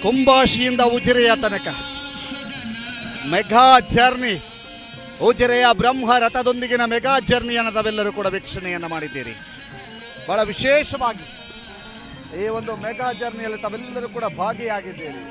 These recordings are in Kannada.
ಕುಂಬಾಶಿಯಿಂದ ಉಜಿರೆಯ ತನಕ ಮೆಗಾ ಜರ್ನಿ, ಉಜಿರೆಯ ಬ್ರಹ್ಮ ರಥದೊಂದಿಗಿನ ಮೆಗಾ ಜರ್ನಿಯನ್ನು ತಾವೆಲ್ಲರೂ ಕೂಡ ವೀಕ್ಷಣೆಯನ್ನು ಮಾಡಿದ್ದೀರಿ. ಬಹಳ ವಿಶೇಷವಾಗಿ ಈ ಒಂದು ಮೆಗಾ ಜರ್ನಿಯಲ್ಲಿ ತಾವೆಲ್ಲರೂ ಕೂಡ ಭಾಗಿಯಾಗಿದ್ದೀರಿ.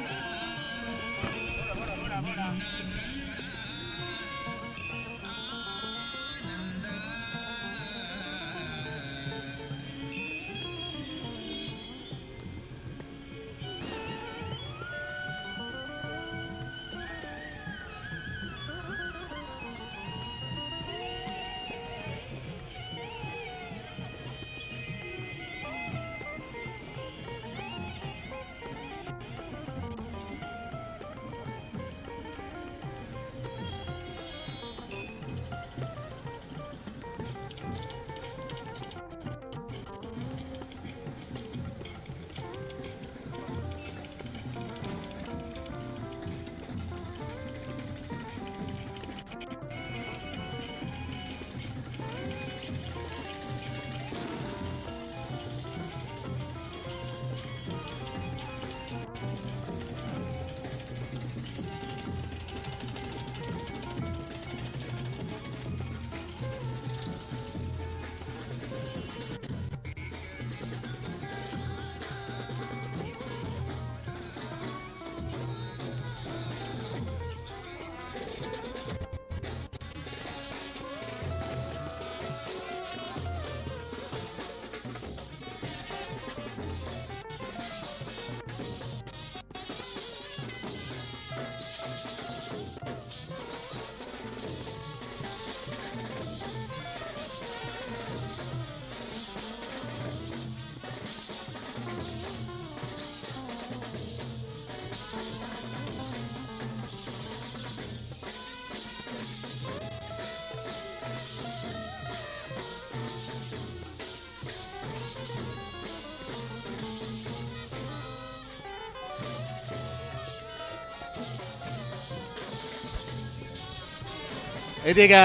ಇದೀಗ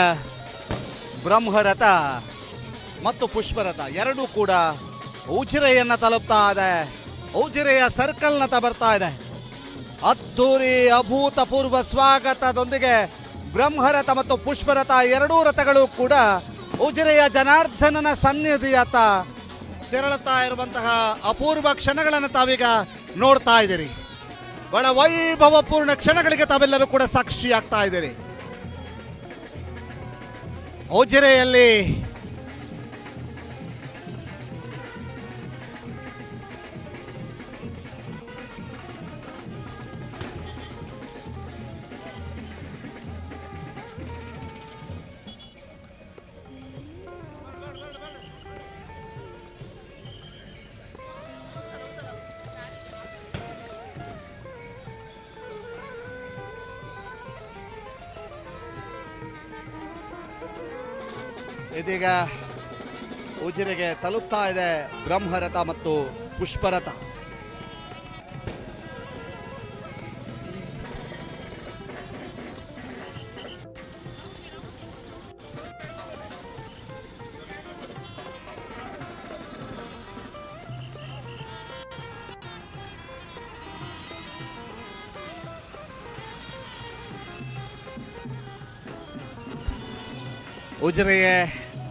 ಬ್ರಹ್ಮರಥ ಮತ್ತು ಪುಷ್ಪರಥ ಎರಡೂ ಕೂಡ ಉಜಿರೆಯನ್ನು ತಲುಪ್ತಾ ಇದೆ. ಉಜಿರೆಯ ಸರ್ಕಲ್ನತ್ತ ಬರ್ತಾ ಇದೆ. ಅದ್ದೂರಿ ಅಭೂತಪೂರ್ವ ಸ್ವಾಗತದೊಂದಿಗೆ ಬ್ರಹ್ಮರಥ ಮತ್ತು ಪುಷ್ಪರಥ ಎರಡೂ ರಥಗಳು ಕೂಡ ಉಜಿರೆಯ ಜನಾರ್ದನನ ಸನ್ನಿಧಿಯತ್ತ ತೆರಳುತ್ತಾ ಇರುವಂತಹ ಅಪೂರ್ವ ಕ್ಷಣಗಳನ್ನು ತಾವೀಗ ನೋಡ್ತಾ ಇದ್ದೀರಿ. ಬಹಳ ವೈಭವಪೂರ್ಣ ಕ್ಷಣಗಳಿಗೆ ತಾವೆಲ್ಲರೂ ಕೂಡ ಸಾಕ್ಷಿಯಾಗ್ತಾ ಇದ್ದೀರಿ. ಉಜಿರೆಯಲ್ಲಿ ಇದೀಗ ಉಜಿರೆಗೆ ತಲುಪ್ತಾ ಇದೆ ಬ್ರಹ್ಮರಥ ಮತ್ತು ಪುಷ್ಪರಥ.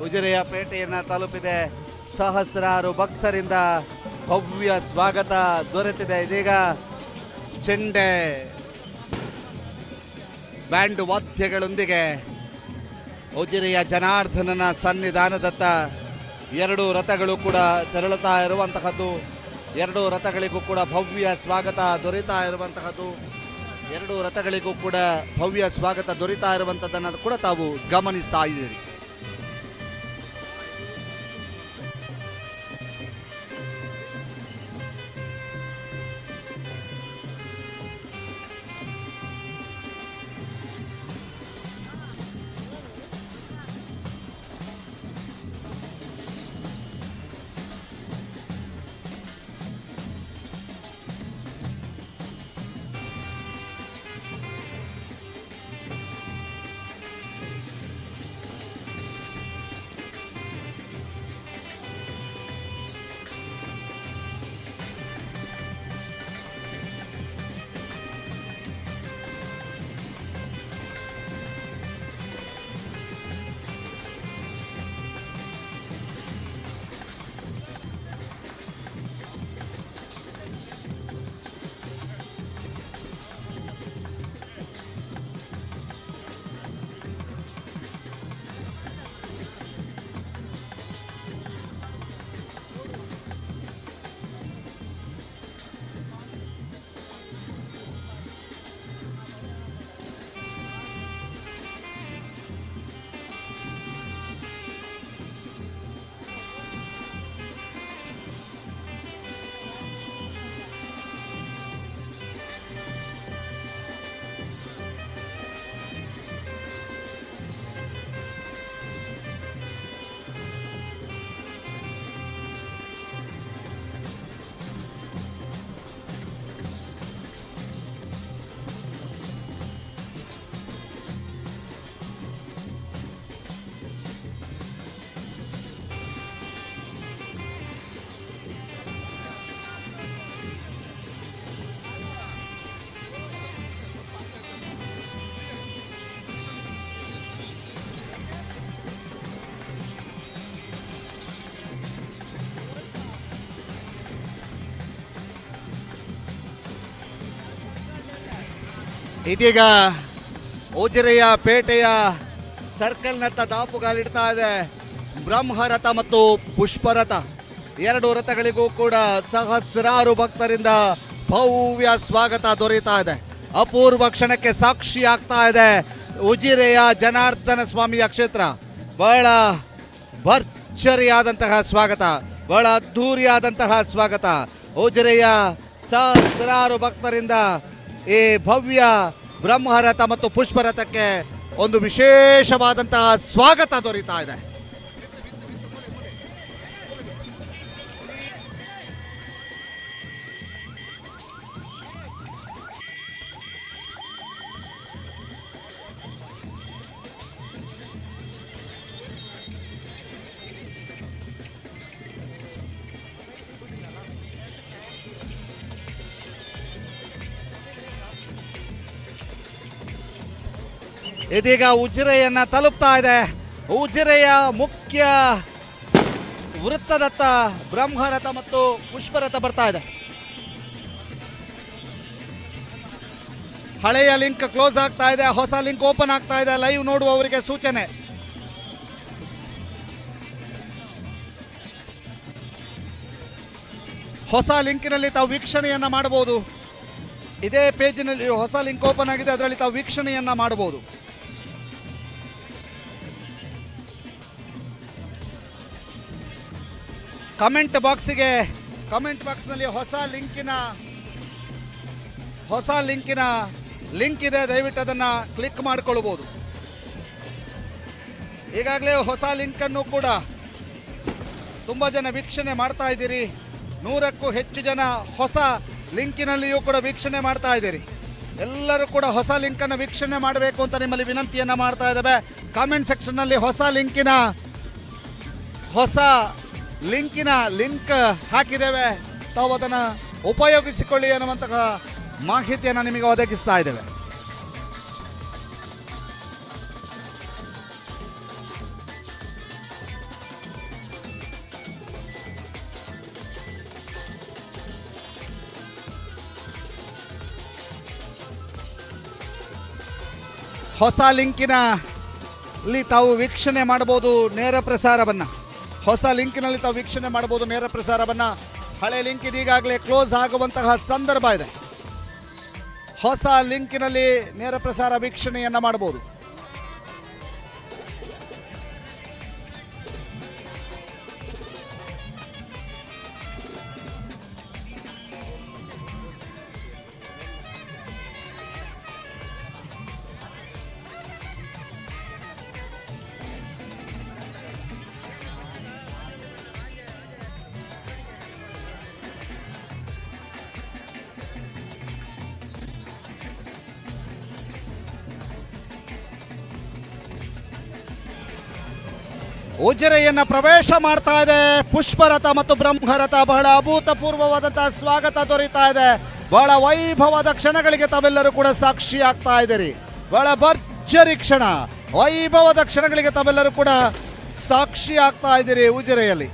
ಉಜಿರೆಯ ಪೇಟೆಯನ್ನು ತಲುಪಿದೆ. ಸಹಸ್ರಾರು ಭಕ್ತರಿಂದ ಭವ್ಯ ಸ್ವಾಗತ ದೊರೆತಿದೆ. ಇದೀಗ ಚೆಂಡೆ ಬ್ಯಾಂಡ್ ವಾದ್ಯಗಳೊಂದಿಗೆ ಉಜಿರೆಯ ಜನಾರ್ದನನ ಸನ್ನಿಧಾನದತ್ತ ಎರಡು ರಥಗಳು ಕೂಡ ತೆರಳುತ್ತಾ ಇರುವಂತಹದ್ದು. ಎರಡು ರಥಗಳಿಗೂ ಕೂಡ ಭವ್ಯ ಸ್ವಾಗತ ದೊರೀತಾ ಇರುವಂತಹದ್ದು. ಎರಡು ರಥಗಳಿಗೂ ಕೂಡ ಭವ್ಯ ಸ್ವಾಗತ ದೊರೀತಾ ಇರುವಂಥದ್ದನ್ನು ಕೂಡ ತಾವು ಗಮನಿಸ್ತಾ ಇದ್ದೀರಿ. ಇದೀಗ ಉಜಿರೆಯ ಪೇಟೆಯ ಸರ್ಕಲ್ನತ್ತ ದಾಪುಗಾಲಿಡ್ತಾ ಇದೆ ಬ್ರಹ್ಮರಥ ಮತ್ತು ಪುಷ್ಪರಥ. ಎರಡು ರಥಗಳಿಗೂ ಕೂಡ ಸಹಸ್ರಾರು ಭಕ್ತರಿಂದ ಭವ್ಯ ಸ್ವಾಗತ ದೊರೆಯುತ್ತಾ ಇದೆ. ಅಪೂರ್ವ ಕ್ಷಣಕ್ಕೆ ಸಾಕ್ಷಿ ಆಗ್ತಾ ಇದೆ ಉಜಿರೆಯ ಜನಾರ್ದನ ಸ್ವಾಮಿಯ ಕ್ಷೇತ್ರ. ಬಹಳ ಭರ್ಜರಿಯಾದಂತಹ ಸ್ವಾಗತ, ಬಹಳ ಅದ್ಧೂರಿಯಾದಂತಹ ಸ್ವಾಗತ. ಉಜಿರೆಯ ಸಹಸ್ರಾರು ಭಕ್ತರಿಂದ ಈ ಭವ್ಯ ಬ್ರಹ್ಮರಥ ಮತ್ತು ಪುಷ್ಪರಥಕ್ಕೆ ಒಂದು ವಿಶೇಷವಾದಂತಹ ಸ್ವಾಗತ ದೊರೀತಾ ಇದೆ. ಇದೀಗ ಉಜಿರೆಯನ್ನ ತಲುಪ್ತಾ ಇದೆ. ಉಜಿರೆಯ ಮುಖ್ಯ ವೃತ್ತದತ್ತ ಬ್ರಹ್ಮರಥ ಮತ್ತು ಪುಷ್ಪರಥ ಬರ್ತಾ ಇದೆ. ಹಳೆಯ ಲಿಂಕ್ ಕ್ಲೋಸ್ ಆಗ್ತಾ ಇದೆ, ಹೊಸ ಲಿಂಕ್ ಓಪನ್ ಆಗ್ತಾ ಇದೆ. ಲೈವ್ ನೋಡುವವರಿಗೆ ಸೂಚನೆ. ಹೊಸ ಲಿಂಕಿನಲ್ಲಿ ತಾವು ವೀಕ್ಷಣೆಯನ್ನ ಮಾಡಬಹುದು. ಇದೇ ಪೇಜಿನಲ್ಲಿ ಹೊಸ ಲಿಂಕ್ ಓಪನ್ ಆಗಿದೆ, ಅದರಲ್ಲಿ ತಾವು ವೀಕ್ಷಣೆಯನ್ನ ಮಾಡಬಹುದು. ಕಮೆಂಟ್ ಬಾಕ್ಸ್ನಲ್ಲಿ ಹೊಸ ಲಿಂಕಿನ ಲಿಂಕ್ ಇದೆ, ದಯವಿಟ್ಟು ಅದನ್ನು ಕ್ಲಿಕ್ ಮಾಡಿಕೊಳ್ಳಬಹುದು. ಈಗಾಗಲೇ ಹೊಸ ಲಿಂಕನ್ನು ಕೂಡ ತುಂಬ ಜನ ವೀಕ್ಷಣೆ ಮಾಡ್ತಾ ಇದ್ದೀರಿ. 100ಕ್ಕೂ ಹೆಚ್ಚು ಜನ ಹೊಸ ಲಿಂಕಿನಲ್ಲಿಯೂ ಕೂಡ ವೀಕ್ಷಣೆ ಮಾಡ್ತಾ ಇದ್ದೀರಿ. ಎಲ್ಲರೂ ಕೂಡ ಹೊಸ ಲಿಂಕನ್ನು ವೀಕ್ಷಣೆ ಮಾಡಬೇಕು ಅಂತ ನಿಮ್ಮಲ್ಲಿ ವಿನಂತಿಯನ್ನು ಮಾಡ್ತಾ ಇದ್ದೇವೆ. ಕಾಮೆಂಟ್ ಸೆಕ್ಷನ್ನಲ್ಲಿ ಹೊಸ ಲಿಂಕಿನ ಲಿಂಕ್ ಹಾಕಿದ್ದೇವೆ, ತಾವು ಅದನ್ನು ಉಪಯೋಗಿಸಿಕೊಳ್ಳಿ ಅನ್ನುವಂತಹ ಮಾಹಿತಿಯನ್ನು ನಿಮಗೆ ಒದಗಿಸ್ತಾ ಇದ್ದೇವೆ. ಹೊಸ ಲಿಂಕಿನಲ್ಲಿ ತಾವು ವೀಕ್ಷಣೆ ಮಾಡಬಹುದು ನೇರ ಪ್ರಸಾರವನ್ನು. ಹಳೆ ಲಿಂಕ್ ಇದೀಗಾಗಲೇ ಕ್ಲೋಸ್ ಆಗುವಂತಹ ಸಂದರ್ಭ ಇದೆ. ಹೊಸ ಲಿಂಕಿನಲ್ಲಿ ನೇರ ಪ್ರಸಾರ ವೀಕ್ಷಣೆಯನ್ನ ಮಾಡಬಹುದು. ಉಜಿರೆಯನ್ನ ಪ್ರವೇಶ ಮಾಡ್ತಾ ಇದೆ ಪುಷ್ಪರಥ ಮತ್ತು ಬ್ರಹ್ಮರಥ. ಬಹಳ ಅಭೂತಪೂರ್ವವಾದಂತಹ ಸ್ವಾಗತ ದೊರೀತಾ ಇದೆ. ಬಹಳ ವೈಭವದ ಕ್ಷಣಗಳಿಗೆ ತಾವೆಲ್ಲರೂ ಕೂಡ ಸಾಕ್ಷಿ ಆಗ್ತಾ ಇದ್ದೀರಿ. ಬಹಳ ಭರ್ಜರಿ ಕ್ಷಣ, ವೈಭವದ ಕ್ಷಣಗಳಿಗೆ ತಾವೆಲ್ಲರೂ ಕೂಡ ಸಾಕ್ಷಿ ಆಗ್ತಾ ಇದ್ದೀರಿ ಉಜಿರೆಯಲ್ಲಿ.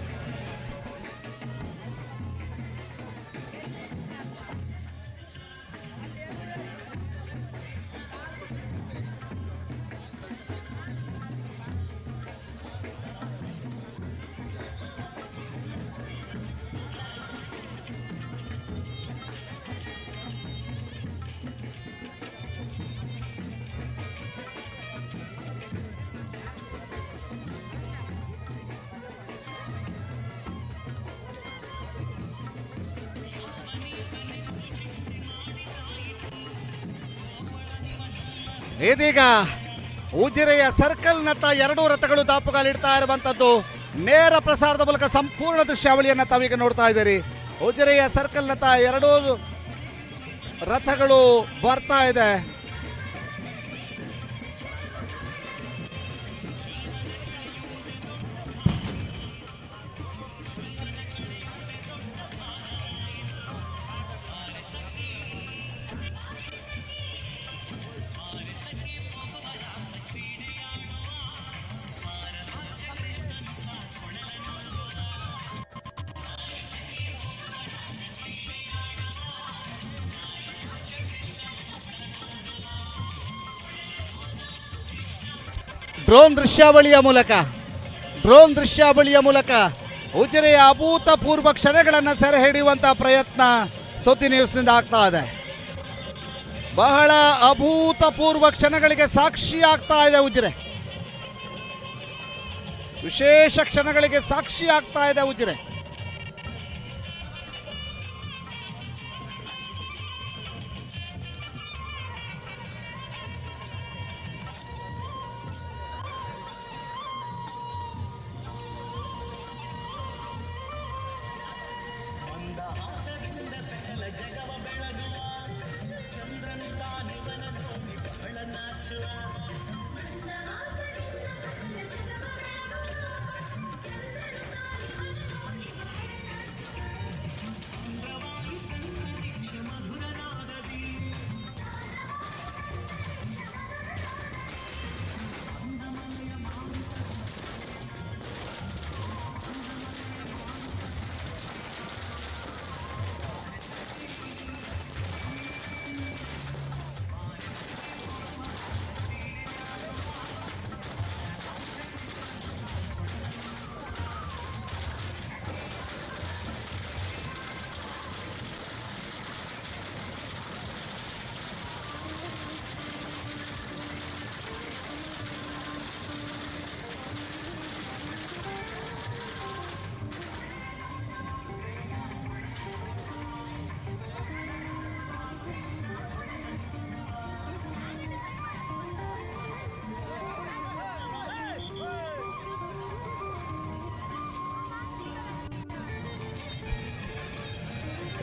ಇದೀಗ ಉಜಿರೆಯ ಸರ್ಕಲ್ನತ್ತ ಎರಡೂ ರಥಗಳು ದಾಪುಗಾಲಿಡ್ತಾ ಇರುವಂತದ್ದು ನೇರ ಪ್ರಸಾರದ ಮೂಲಕ ಸಂಪೂರ್ಣ ದೃಶ್ಯಾವಳಿಯನ್ನು ತಾವೀಗ ನೋಡ್ತಾ ಇದ್ದೀರಿ. ಉಜಿರೆಯ ಸರ್ಕಲ್ನತ್ತ ಎರಡೂ ರಥಗಳು ಬರ್ತಾ ಇದೆ. ಡ್ರೋನ್ ದೃಶ್ಯಾವಳಿಯ ಮೂಲಕ ಉಜಿರೆಯ ಅಭೂತಪೂರ್ವ ಕ್ಷಣಗಳನ್ನು ಸೆರೆ ಹಿಡಿಯುವಂತಹ ಪ್ರಯತ್ನ ಸುದ್ದಿ ನ್ಯೂಸ್ನಿಂದ ಆಗ್ತಾ ಇದೆ. ಬಹಳ ಅಭೂತಪೂರ್ವ ಕ್ಷಣಗಳಿಗೆ ಸಾಕ್ಷಿ ಆಗ್ತಾ ಇದೆ ಉಜಿರೆ. ವಿಶೇಷ ಕ್ಷಣಗಳಿಗೆ ಸಾಕ್ಷಿ ಆಗ್ತಾ ಇದೆ ಉಜಿರೆ.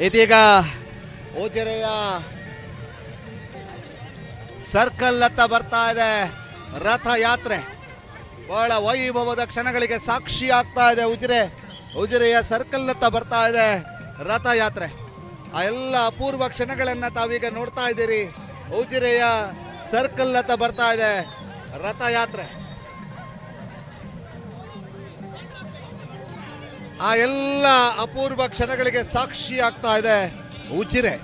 ಇದೀಗ ಉಜಿರೆಯ ಸರ್ಕಲ್ ಹತ್ತ ಬರ್ತಾ ಇದೆ ರಥಯಾತ್ರೆ. ಬಹಳ ವೈಭವದ ಕ್ಷಣಗಳಿಗೆ ಸಾಕ್ಷಿ ಆಗ್ತಾ ಇದೆ ಉಜಿರೆಯ ಸರ್ಕಲ್ ಹತ್ತ ಬರ್ತಾ ಇದೆ ರಥಯಾತ್ರೆ. ಆ ಎಲ್ಲ ಅಪೂರ್ವ ಕ್ಷಣಗಳನ್ನು ತಾವೀಗ ನೋಡ್ತಾ ಇದ್ದೀರಿ. ಉಜಿರೆಯ ಸರ್ಕಲ್ ಹತ್ತ ಬರ್ತಾ ಇದೆ ರಥಯಾತ್ರೆ. ಆ ಎಲ್ಲ ಅಪೂರ್ವ ಕ್ಷಣಗಳಿಗೆ ಸಾಕ್ಷಿ ಆಗ್ತಾ ಇದೆ ಉಜಿರೆ.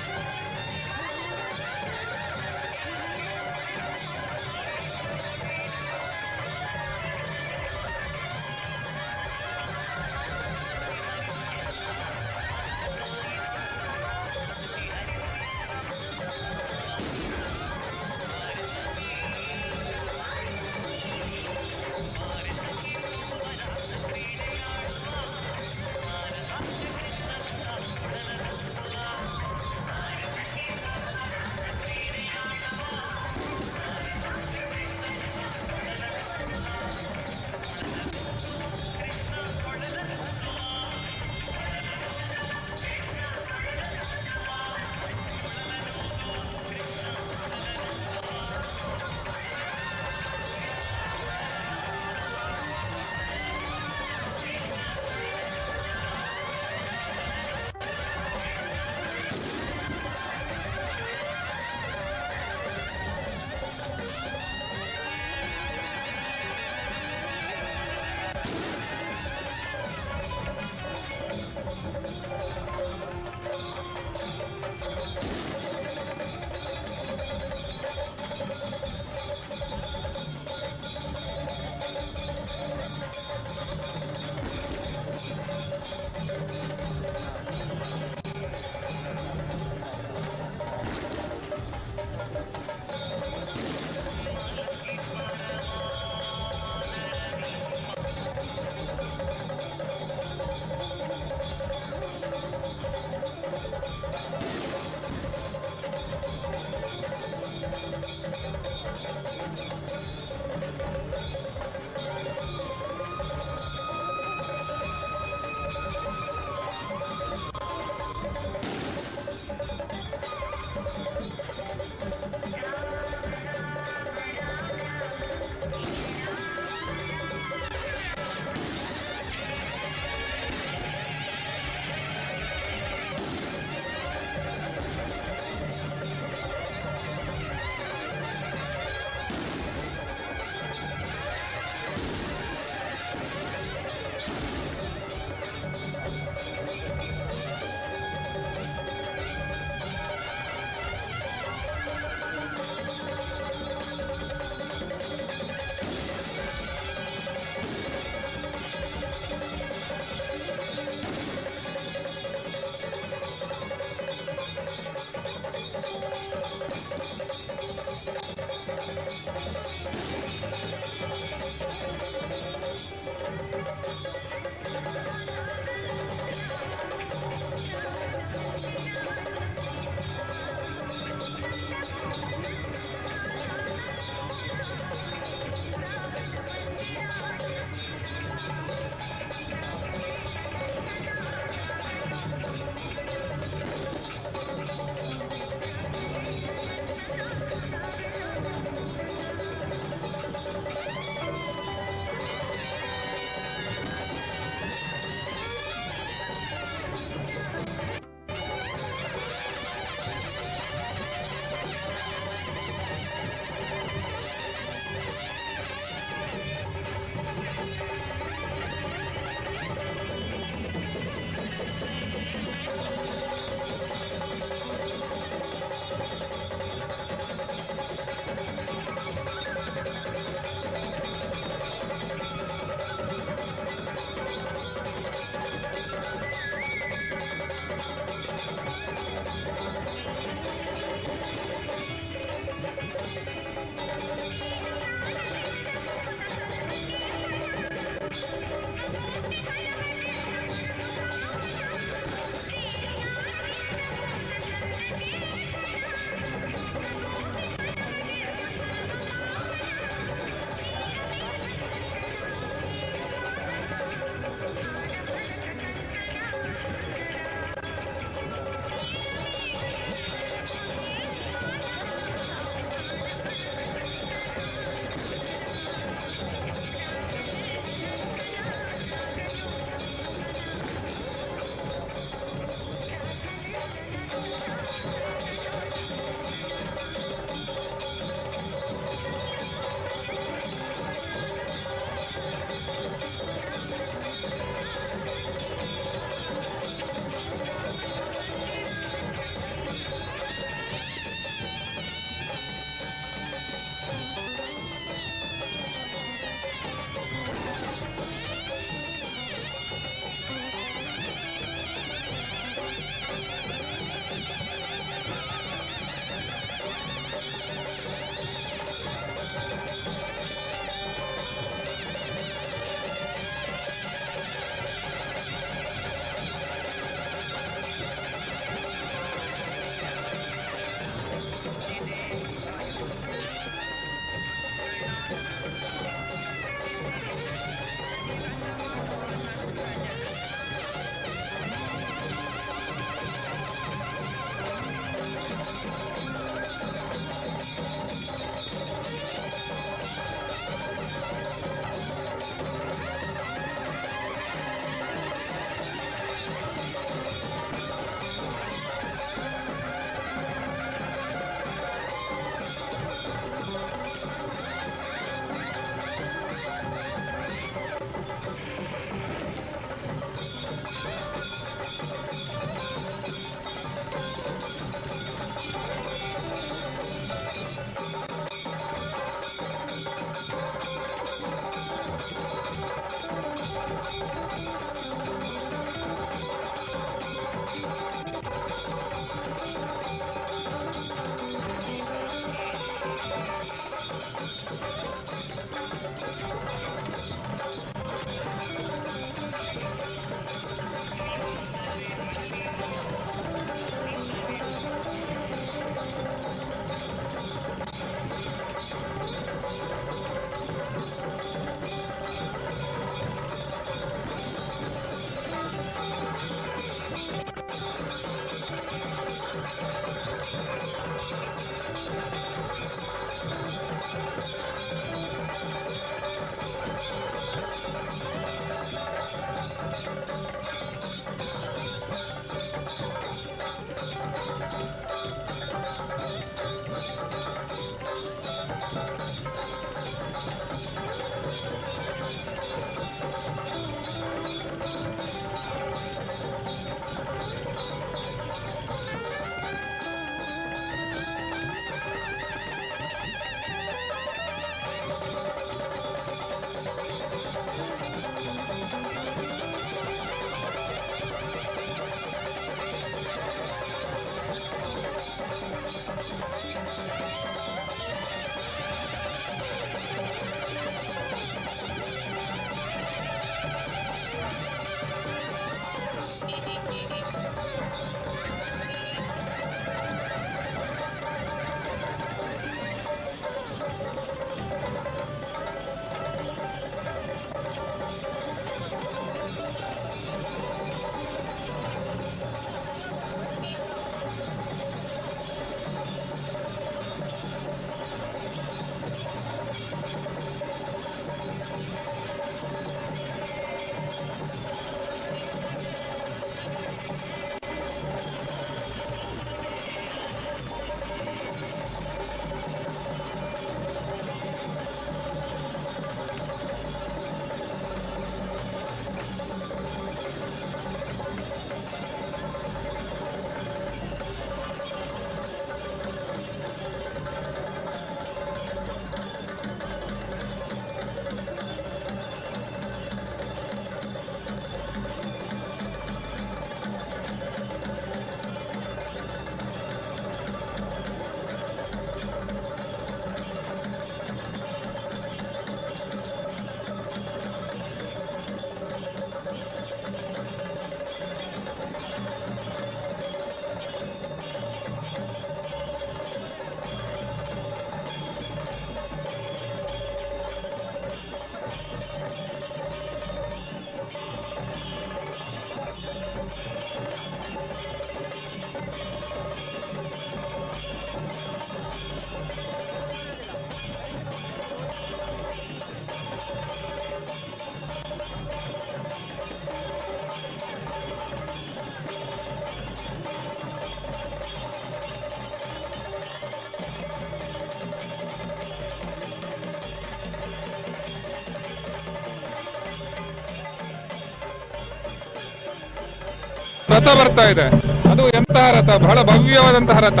ರಥ ಬರ್ತಾ ಇದೆ. ಅದು ಎಂತಹ ರಥ, ಬಹಳ ಭವ್ಯವಾದಂತಹ ರಥ,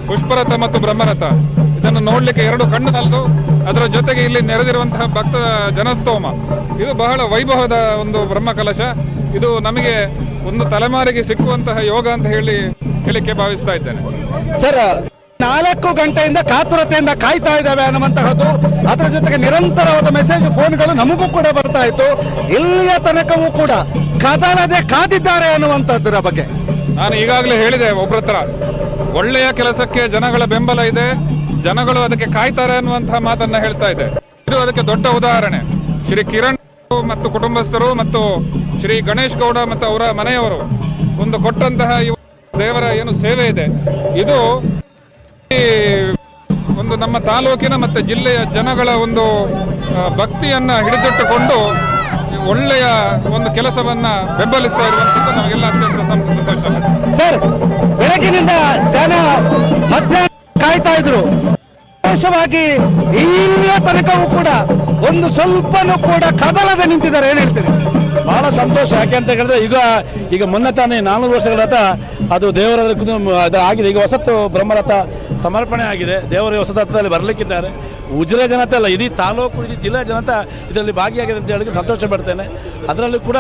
ಪುಷ್ಪರಥ ಮತ್ತು ಬ್ರಹ್ಮರಥ. ಇದನ್ನು ನೋಡ್ಲಿಕ್ಕೆ ಎರಡು ಕಣ್ಣು ಸಾಲದು. ಅದರ ಜೊತೆಗೆ ಇಲ್ಲಿ ನೆರೆದಿರುವಂತಹ ಭಕ್ತ ಜನಸ್ತೋಮ, ಇದು ಬಹಳ ವೈಭವದ ಒಂದು ಬ್ರಹ್ಮ ಕಲಶ. ಇದು ನಮಗೆ ಒಂದು ತಲೆಮಾರಿಗೆ ಸಿಕ್ಕುವಂತಹ ಯೋಗ ಅಂತ ಹೇಳಿಕ್ಕೆ ಭಾವಿಸ್ತಾ ಇದ್ದೇನೆ. ಸರ್, 4 ಗಂಟೆಯಿಂದ ಕಾತುರತೆಯಿಂದ ಕಾಯ್ತಾ ಇದ್ದಾವೆ ಅನ್ನುವಂತಹದ್ದು, ಅದರ ಜೊತೆಗೆ ನಿರಂತರವಾದ ಮೆಸೇಜ್ ಫೋನ್ಗಳು ನಮಗೂ ಕೂಡ ಬರ್ತಾ ಇತ್ತು. ಇಲ್ಲಿಯ ತನಕವೂ ಕೂಡ ಕದಲದೆ ಕಾದಿದ್ದಾರೆ ಅನ್ನುವಂಥದ್ದರ ಬಗ್ಗೆ ನಾನು ಈಗಾಗಲೇ ಹೇಳಿದೆ. ಒಬ್ಬರ ಹತ್ರ ಒಳ್ಳೆಯ ಕೆಲಸಕ್ಕೆ ಜನಗಳ ಬೆಂಬಲ ಇದೆ, ಜನಗಳು ಅದಕ್ಕೆ ಕಾಯ್ತಾರೆ ಅನ್ನುವಂತಹ ಮಾತನ್ನ ಹೇಳ್ತಾ ಇದೆ. ಇದು ಅದಕ್ಕೆ ದೊಡ್ಡ ಉದಾಹರಣೆ. ಶ್ರೀ ಕಿರಣ್ ಮತ್ತು ಕುಟುಂಬಸ್ಥರು ಮತ್ತು ಶ್ರೀ ಗಣೇಶ್ ಗೌಡ ಮತ್ತು ಅವರ ಮನೆಯವರು ಒಂದು ಕೊಟ್ಟಂತಹ ದೇವರ ಏನು ಸೇವೆ ಇದೆ, ಇದು ಒಂದು ನಮ್ಮ ತಾಲೂಕಿನ ಮತ್ತೆ ಜಿಲ್ಲೆಯ ಜನಗಳ ಒಂದು ಭಕ್ತಿಯನ್ನ ಹಿಡಿದಿಟ್ಟುಕೊಂಡು ಒಳ್ಳೆಯ ಒಂದು ಕೆಲಸವನ್ನ ಬೆಂಬಲಿಸ್ತಾ ಇರುವಂತದ್ದು ನಮಗೆಲ್ಲ ಅತ್ಯಂತ ಸಂತೋಷ ಆಗುತ್ತೆ. ಸರ್, ಬೆಳಗಿನಿಂದ ಜನ ಮಧ್ಯಾಹ್ನ ಕಾಯ್ತಾ ಇದ್ರು. ವಿಶೇಷವಾಗಿ ಇಲ್ಲಿಯ ತನಕವೂ ಕೂಡ ಒಂದು ಸ್ವಲ್ಪನೂ ಕೂಡ ಕದಲದೆ ನಿಂತಿದ್ದಾರೆ. ಏನ್ ಹೇಳ್ತೀರಿ? ಬಹಳ ಸಂತೋಷ. ಯಾಕೆ ಅಂತ ಹೇಳಿದ್ರೆ ಈಗ ಮೊನ್ನೆ ತಾನೇ 400 ವರ್ಷಗಳ ರಥ ಅದು ದೇವರ ಆಗಿದೆ. ಈಗ ಹೊಸತು ಬ್ರಹ್ಮರಥ ಸಮರ್ಪಣೆ ಆಗಿದೆ. ದೇವರ ಹೊಸ ರಥದಲ್ಲಿ ಬರಲಿಕ್ಕಿದ್ದಾರೆ. ಉಜಿರೆ ಜನತೆ ಅಲ್ಲ, ಇಡೀ ತಾಲೂಕು, ಇಡೀ ಜಿಲ್ಲಾ ಜನತೆ ಇದರಲ್ಲಿ ಭಾಗಿಯಾಗಿದೆ ಅಂತ ಹೇಳಿ ಸಂತೋಷ ಪಡ್ತೇನೆ. ಅದರಲ್ಲೂ ಕೂಡ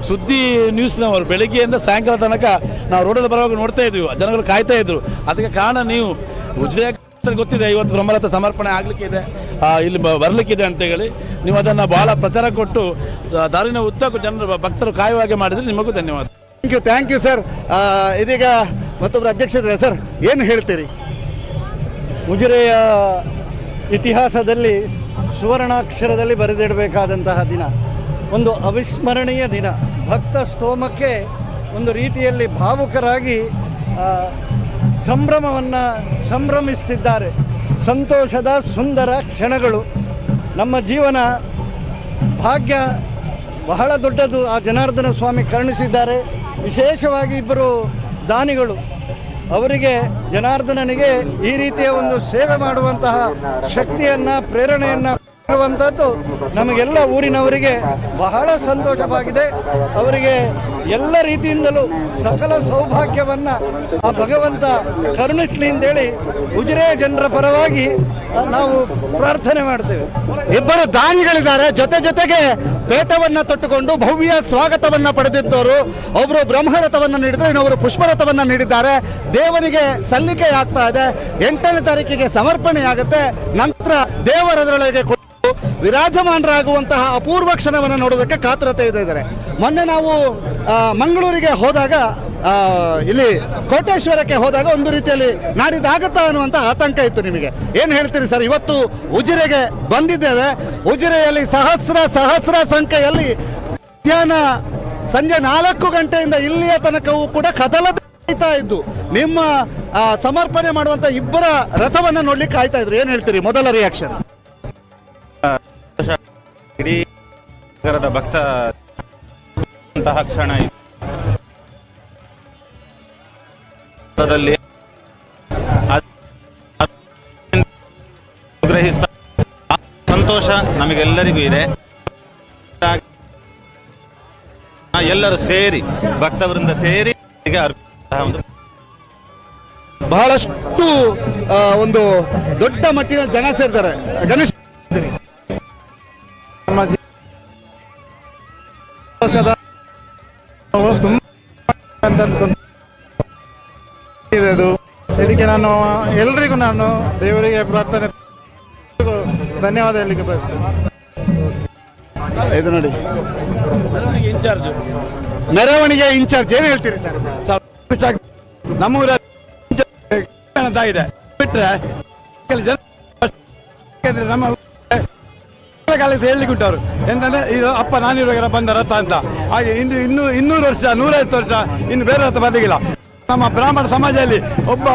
ಸುದ್ದಿ ನ್ಯೂಸ್ನವರು ಬೆಳಗ್ಗೆಯಿಂದ ಸಾಯಂಕಾಲ ತನಕ ನಾವು ರೋಡಲ್ಲಿ ಬರುವಾಗ ನೋಡ್ತಾ ಇದ್ವಿ, ಜನಗಳು ಕಾಯ್ತಾ ಇದ್ರು. ಅದಕ್ಕೆ ಕಾರಣ ನೀವು ಉಜಿರೆ ಗೊತ್ತಿದೆ, ಇವತ್ತು ಬ್ರಹ್ಮರಥ ಸಮರ್ಪಣೆ ಆಗಲಿಕ್ಕಿದೆ, ಇಲ್ಲಿ ಬರಲಿಕ್ಕಿದೆ ಅಂತ ಹೇಳಿ ನೀವು ಅದನ್ನು ಬಹಳ ಪ್ರಚಾರ ಕೊಟ್ಟು ದಾರಿನ ಉದ್ದಕ್ಕೂ ಜನರು ಭಕ್ತರು ಕಾಯುವಾಗೆ ಮಾಡಿದ್ರೆ ನಿಮಗೂ ಧನ್ಯವಾದ. Thank you sir. ಇದೀಗ ಮತ್ತೊಬ್ಬರು ಅಧ್ಯಕ್ಷರಿದ್ದಾರೆ. ಸರ್, ಏನು ಹೇಳ್ತೀರಿ? ಉಜಿರೆಯ ಇತಿಹಾಸದಲ್ಲಿ ಸುವರ್ಣಾಕ್ಷರದಲ್ಲಿ ಬರೆದಿಡಬೇಕಾದಂತಹ ದಿನ, ಒಂದು ಅವಿಸ್ಮರಣೀಯ ದಿನ. ಭಕ್ತ ಸ್ತೋಮಕ್ಕೆ ಒಂದು ರೀತಿಯಲ್ಲಿ ಭಾವುಕರಾಗಿ ಸಂಭ್ರಮವನ್ನು ಸಂಭ್ರಮಿಸ್ತಿದ್ದಾರೆ. ಸಂತೋಷದ ಸುಂದರ ಕ್ಷಣಗಳು. ನಮ್ಮ ಜೀವನ ಭಾಗ್ಯ ಬಹಳ ದೊಡ್ಡದು. ಆ ಜನಾರ್ದನ ಸ್ವಾಮಿ ಕರುಣಿಸಿದ್ದಾರೆ. ವಿಶೇಷವಾಗಿ ಇಬ್ಬರು ದಾನಿಗಳು, ಅವರಿಗೆ ಜನಾರ್ದನನಿಗೆ ಈ ರೀತಿಯ ಒಂದು ಸೇವೆ ಮಾಡುವಂತಹ ಶಕ್ತಿಯನ್ನು, ಪ್ರೇರಣೆಯನ್ನು ಇರುವಂಥದ್ದು ನಮಗೆಲ್ಲ ಊರಿನವರಿಗೆ ಬಹಳ ಸಂತೋಷವಾಗಿದೆ. ಅವರಿಗೆ ಎಲ್ಲ ರೀತಿಯಿಂದಲೂ ಸಕಲ ಸೌಭಾಗ್ಯವನ್ನು ಆ ಭಗವಂತ ಕರುಣಿಸಲಿ ಅಂತೇಳಿ ಉಜಿರೆ ಜನರ ಪರವಾಗಿ ನಾವು ಪ್ರಾರ್ಥನೆ ಮಾಡ್ತೇವೆ. ಇಬ್ಬರು ದಾನಿಗಳಿದ್ದಾರೆ, ಜೊತೆಗೆ ಪೇಟವನ್ನ ತೊಟ್ಟುಕೊಂಡು ಭವ್ಯ ಸ್ವಾಗತವನ್ನ ಪಡೆದಿದ್ದವರು. ಒಬ್ಬರು ಬ್ರಹ್ಮರಥವನ್ನ ನೀಡಿದ್ರೆ, ಇನ್ನೊಬ್ಬರು ಪುಷ್ಪರಥವನ್ನ ನೀಡಿದ್ದಾರೆ. ದೇವನಿಗೆ ಸಲ್ಲಿಕೆ ಆಗ್ತಾ ಇದೆ. 8ನೇ ತಾರೀಕಿಗೆ ಸಮರ್ಪಣೆಯಾಗುತ್ತೆ. ನಂತರ ದೇವರದರೊಳಗೆ ವಿರಾಜಮಾನರಾಗುವಂತಹ ಅಪೂರ್ವ ಕ್ಷಣವನ್ನು ನೋಡೋದಕ್ಕೆ ಕಾತುರತೆ ಇದ್ದಾರೆ. ಮೊನ್ನೆ ನಾವು ಮಂಗಳೂರಿಗೆ ಹೋದಾಗ, ಇಲ್ಲಿ ಕೋಟೇಶ್ವರಕ್ಕೆ ಹೋದಾಗ ಒಂದು ರೀತಿಯಲ್ಲಿ ನಾಡಿದ್ದಾಗತ್ತಾ ಅನ್ನುವಂಥ ಆತಂಕ ಇತ್ತು. ನಿಮಗೆ ಏನು ಹೇಳ್ತೀರಿ ಸರ್? ಇವತ್ತು ಉಜಿರೆಗೆ ಬಂದಿದ್ದೇವೆ. ಉಜಿರೆಯಲ್ಲಿ ಸಹಸ್ರ ಸಂಖ್ಯೆಯಲ್ಲಿ ಮಧ್ಯಾಹ್ನ ಸಂಜೆ 4 ಗಂಟೆಯಿಂದ ಇಲ್ಲಿಯ ತನಕವೂ ಕೂಡ ಕದಲತಾ ಇದ್ದು ನಿಮ್ಮ ಸಮರ್ಪಣೆ ಮಾಡುವಂಥ ಇಬ್ಬರ ರಥವನ್ನು ನೋಡ್ಲಿಕ್ಕೆ ಕಾಯ್ತಾ ಇದ್ರು. ಏನು ಹೇಳ್ತೀರಿ? ಮೊದಲ ರಿಯಾಕ್ಷನ್. ಇಡೀ ನಗರದ ಭಕ್ತ ಕ್ಷಣ ಗ್ರಹಿಸ್ತಾ ಸಂತೋಷ ನಮಗೆಲ್ಲರಿಗೂ ಇದೆ. ಎಲ್ಲರೂ ಸೇರಿ, ಭಕ್ತವೃಂದ ಸೇರಿ ಒಂದು ಬಹಳಷ್ಟು ಒಂದು ದೊಡ್ಡ ಮಟ್ಟಿನ ಜನ ಸೇರ್ತಾರೆ. ಗಣೇಶ್, ಇದಕ್ಕೆ ನಾನು ಎಲ್ರಿಗೂ ದೇವರಿಗೆ ಪ್ರಾರ್ಥನೆ ಧನ್ಯವಾದ ಹೇಳಲಿಕ್ಕೆ ಬಯಸ್ತೇನೆ. ಇದು ನೋಡಿ, ಮೆರವಣಿಗೆ ಇನ್ಚಾರ್ಜ್ ಏನು ಹೇಳ್ತೀರಿ ಸರ್? ನಮ್ಮ ಊರ ಇದೆ ಬಿಟ್ರೆ ನಮ್ಮ ಕಾಲಕ್ಕೆ ಹೇಳಲಿಕ್ಕೆ ಉಂಟವರು ಎಂತಂದ್ರೆ ಇದು ಅಪ್ಪ ನಾನಿರುವಾಗ ಬಂದ ರಥ ಅಂತ. ಹಾಗೆ ಇನ್ನು 200 ವರ್ಷ 150 ವರ್ಷ ಇನ್ನು ಬೇರೆ ರಥ ಬದಲಿಲ್ಲ. ನಮ್ಮ ಬ್ರಾಹ್ಮಣ ಸಮಾಜದಲ್ಲಿ ಒಬ್ಬ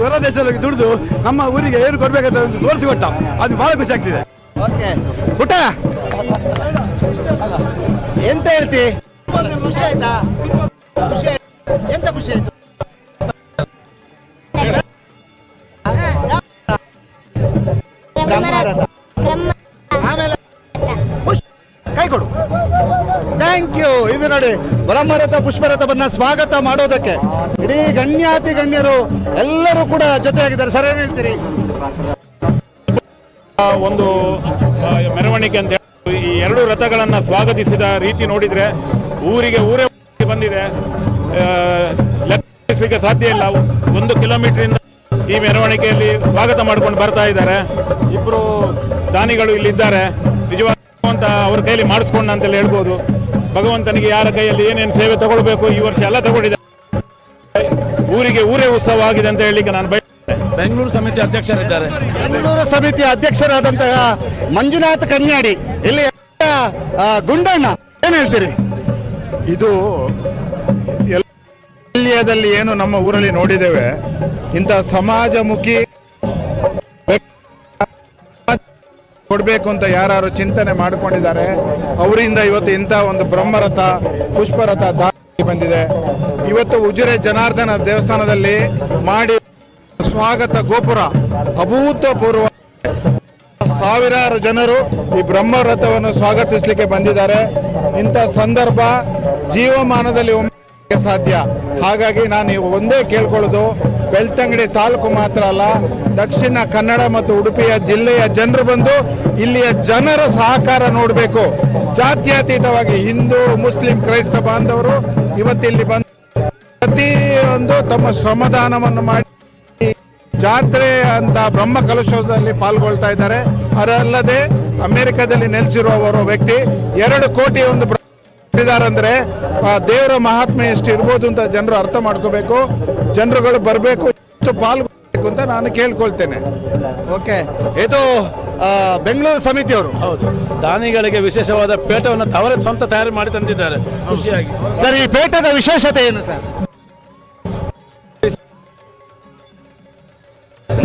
ಹೊರ ದೇಶದಲ್ಲಿ ದುಡಿದು ನಮ್ಮ ಊರಿಗೆ ಏನು ಕೊಡ್ಬೇಕಂತ ತೋರಿಸಿಕೊಟ್ಟ. ಅದು ಬಹಳ ಖುಷಿ ಆಗ್ತಿದೆ. ಊಟ ಎಂತ ಹೇಳ್ತಿ? ಖುಷಿ ಆಯ್ತಾ? ಎಂತ ಖುಷಿ ಆಯ್ತು? ಆಮೇಲೆ ಕೈ ಕೊಡು. Thank you. ಇದು ನೋಡಿ ಬ್ರಹ್ಮರಥ ಪುಷ್ಪರಥವನ್ನ ಸ್ವಾಗತ ಮಾಡೋದಕ್ಕೆ ಇಡೀ ಗಣ್ಯಾತಿ ಗಣ್ಯರು ಎಲ್ಲರೂ ಕೂಡ ಜೊತೆಯಾಗಿದ್ದಾರೆ. ಸರ್, ಏನ್ ಹೇಳ್ತೀರಿ? ಒಂದು ಮೆರವಣಿಗೆ ಅಂತ ಹೇಳಿ ಈ ಎರಡು ರಥಗಳನ್ನು ಸ್ವಾಗತಿಸಿದ ರೀತಿ ನೋಡಿದ್ರೆ ಊರೇ ಬಂದಿದೆ. ಲೆಕ್ಕಿಸಲಿಕ್ಕೆ ಸಾಧ್ಯ ಇಲ್ಲ. 1 ಕಿಲೋಮೀಟರ್ ಈ ಮೆರವಣಿಗೆಯಲ್ಲಿ ಸ್ವಾಗತ ಮಾಡ್ಕೊಂಡು ಬರ್ತಾ ಇದ್ದಾರೆ. ಇಬ್ರು ದಾನಿಗಳು ಇಲ್ಲಿದ್ದಾರೆ. ನಿಜವಾದ ಅವ್ರ ಕೈಯಲ್ಲಿ ಮಾಡಿಸ್ಕೊಂಡ ಅಂತೇಳಿ ಹೇಳ್ಬೋದು. ಭಗವಂತನಿಗೆ ಯಾರ ಕೈಯಲ್ಲಿ ಏನೇನು ಸೇವೆ ತಗೊಳ್ಬೇಕು ಈ ವರ್ಷ ಎಲ್ಲ ತಗೊಂಡಿದ್ದಾರೆ. ಊರೇ ಉತ್ಸವ ಆಗಿದೆ ಅಂತ ಹೇಳಲಿಕ್ಕೆ ನಾನು ಬೆಂಗಳೂರು ಸಮಿತಿ ಅಧ್ಯಕ್ಷರಿದ್ದಾರೆ. ಬೆಂಗಳೂರು ಸಮಿತಿಯ ಅಧ್ಯಕ್ಷರಾದಂತಹ ಮಂಜುನಾಥ್ ಕನ್ಯಾಡಿ, ಇಲ್ಲಿ ಗುಂಡಣ್ಣ, ಏನ್ ಹೇಳ್ತೀರಿ? ಇದು ಎಲ್ಲಿಯದಲ್ಲಿ ಏನು ನಮ್ಮ ಊರಲ್ಲಿ ನೋಡಿದ್ದೇವೆ, ಇಂಥ ಸಮಾಜಮುಖಿ ಕೊಡಬೇಕು ಅಂತ ಯಾರು ಚಿಂತನೆ ಮಾಡಿಕೊಂಡಿದ್ದಾರೆ, ಅವರಿಂದ ಇವತ್ತು ಇಂಥ ಒಂದು ಬ್ರಹ್ಮರಥ ಪುಷ್ಪರಥ ದಾರಿ ಬಂದಿದೆ. ಇವತ್ತು ಉಜಿರೆ ಜನಾರ್ದನ ದೇವಸ್ಥಾನದಲ್ಲಿ ಮಾಡಿ ಸ್ವಾಗತ ಗೋಪುರ ಅಭೂತಪೂರ್ವ, ಸಾವಿರಾರು ಜನರು ಈ ಬ್ರಹ್ಮರಥವನ್ನು ಸ್ವಾಗತಿಸಲಿಕ್ಕೆ ಬಂದಿದ್ದಾರೆ. ಇಂಥ ಸಂದರ್ಭ ಜೀವಮಾನದಲ್ಲಿ ಒಮ್ಮೆ ಸಾಧ್ಯ. ಹಾಗಾಗಿ ನಾನು ಒಂದೇ ಕೇಳ್ಕೊಳ್ಳೋದು, ಬೆಳ್ತಂಗಡಿ ತಾಲೂಕು ಮಾತ್ರ ಅಲ್ಲ, ದಕ್ಷಿಣ ಕನ್ನಡ ಮತ್ತು ಉಡುಪಿಯ ಜಿಲ್ಲೆಯ ಜನರು ಬಂದು ಇಲ್ಲಿಯ ಜನರ ಸಹಕಾರ ನೋಡಬೇಕು. ಜಾತ್ಯತೀತವಾಗಿ ಹಿಂದೂ ಮುಸ್ಲಿಂ ಕ್ರೈಸ್ತ ಬಾಂಧವರು ಇವತ್ತಿಲ್ಲಿ ಬಂದು ಪ್ರತಿಯೊಂದು ತಮ್ಮ ಶ್ರಮದಾನವನ್ನು ಮಾಡಿ ಜಾತ್ರೆ ಅಂತ ಬ್ರಹ್ಮ ಕಲಶೋತ್ಸವದಲ್ಲಿ ಪಾಲ್ಗೊಳ್ತಾ ಇದ್ದಾರೆ. ಅದಲ್ಲದೆ ಅಮೆರಿಕದಲ್ಲಿ ನೆಲೆಸಿರುವವರು ವ್ಯಕ್ತಿ 2 ಕೋಟಿ ಒಂದು ಅಂದ್ರೆ ಆ ದೇವರ ಮಹಾತ್ಮೆ ಎಷ್ಟು ಇರ್ಬೋದು ಅಂತ ಜನರು ಅರ್ಥ ಮಾಡ್ಕೋಬೇಕು. ಜನರುಗಳು ಬರಬೇಕು, ಪಾಲ್ಗೊಳ್ಬೇಕು ಅಂತ ನಾನು ಕೇಳ್ಕೊಳ್ತೇನೆ. ಓಕೆ, ಇದು ಬೆಂಗಳೂರು ಸಮಿತಿಯವರು. ಹೌದು, ದಾನಿಗಳಿಗೆ ವಿಶೇಷವಾದ ಪೇಟವನ್ನು ಅವರೇ ಸ್ವಂತ ತಯಾರು ಮಾಡಿ ತಂದಿದ್ದಾರೆ. ಖುಷಿಯಾಗಿ. ಸರ್, ಈ ಪೇಟದ ವಿಶೇಷತೆ ಏನು ಸರ್?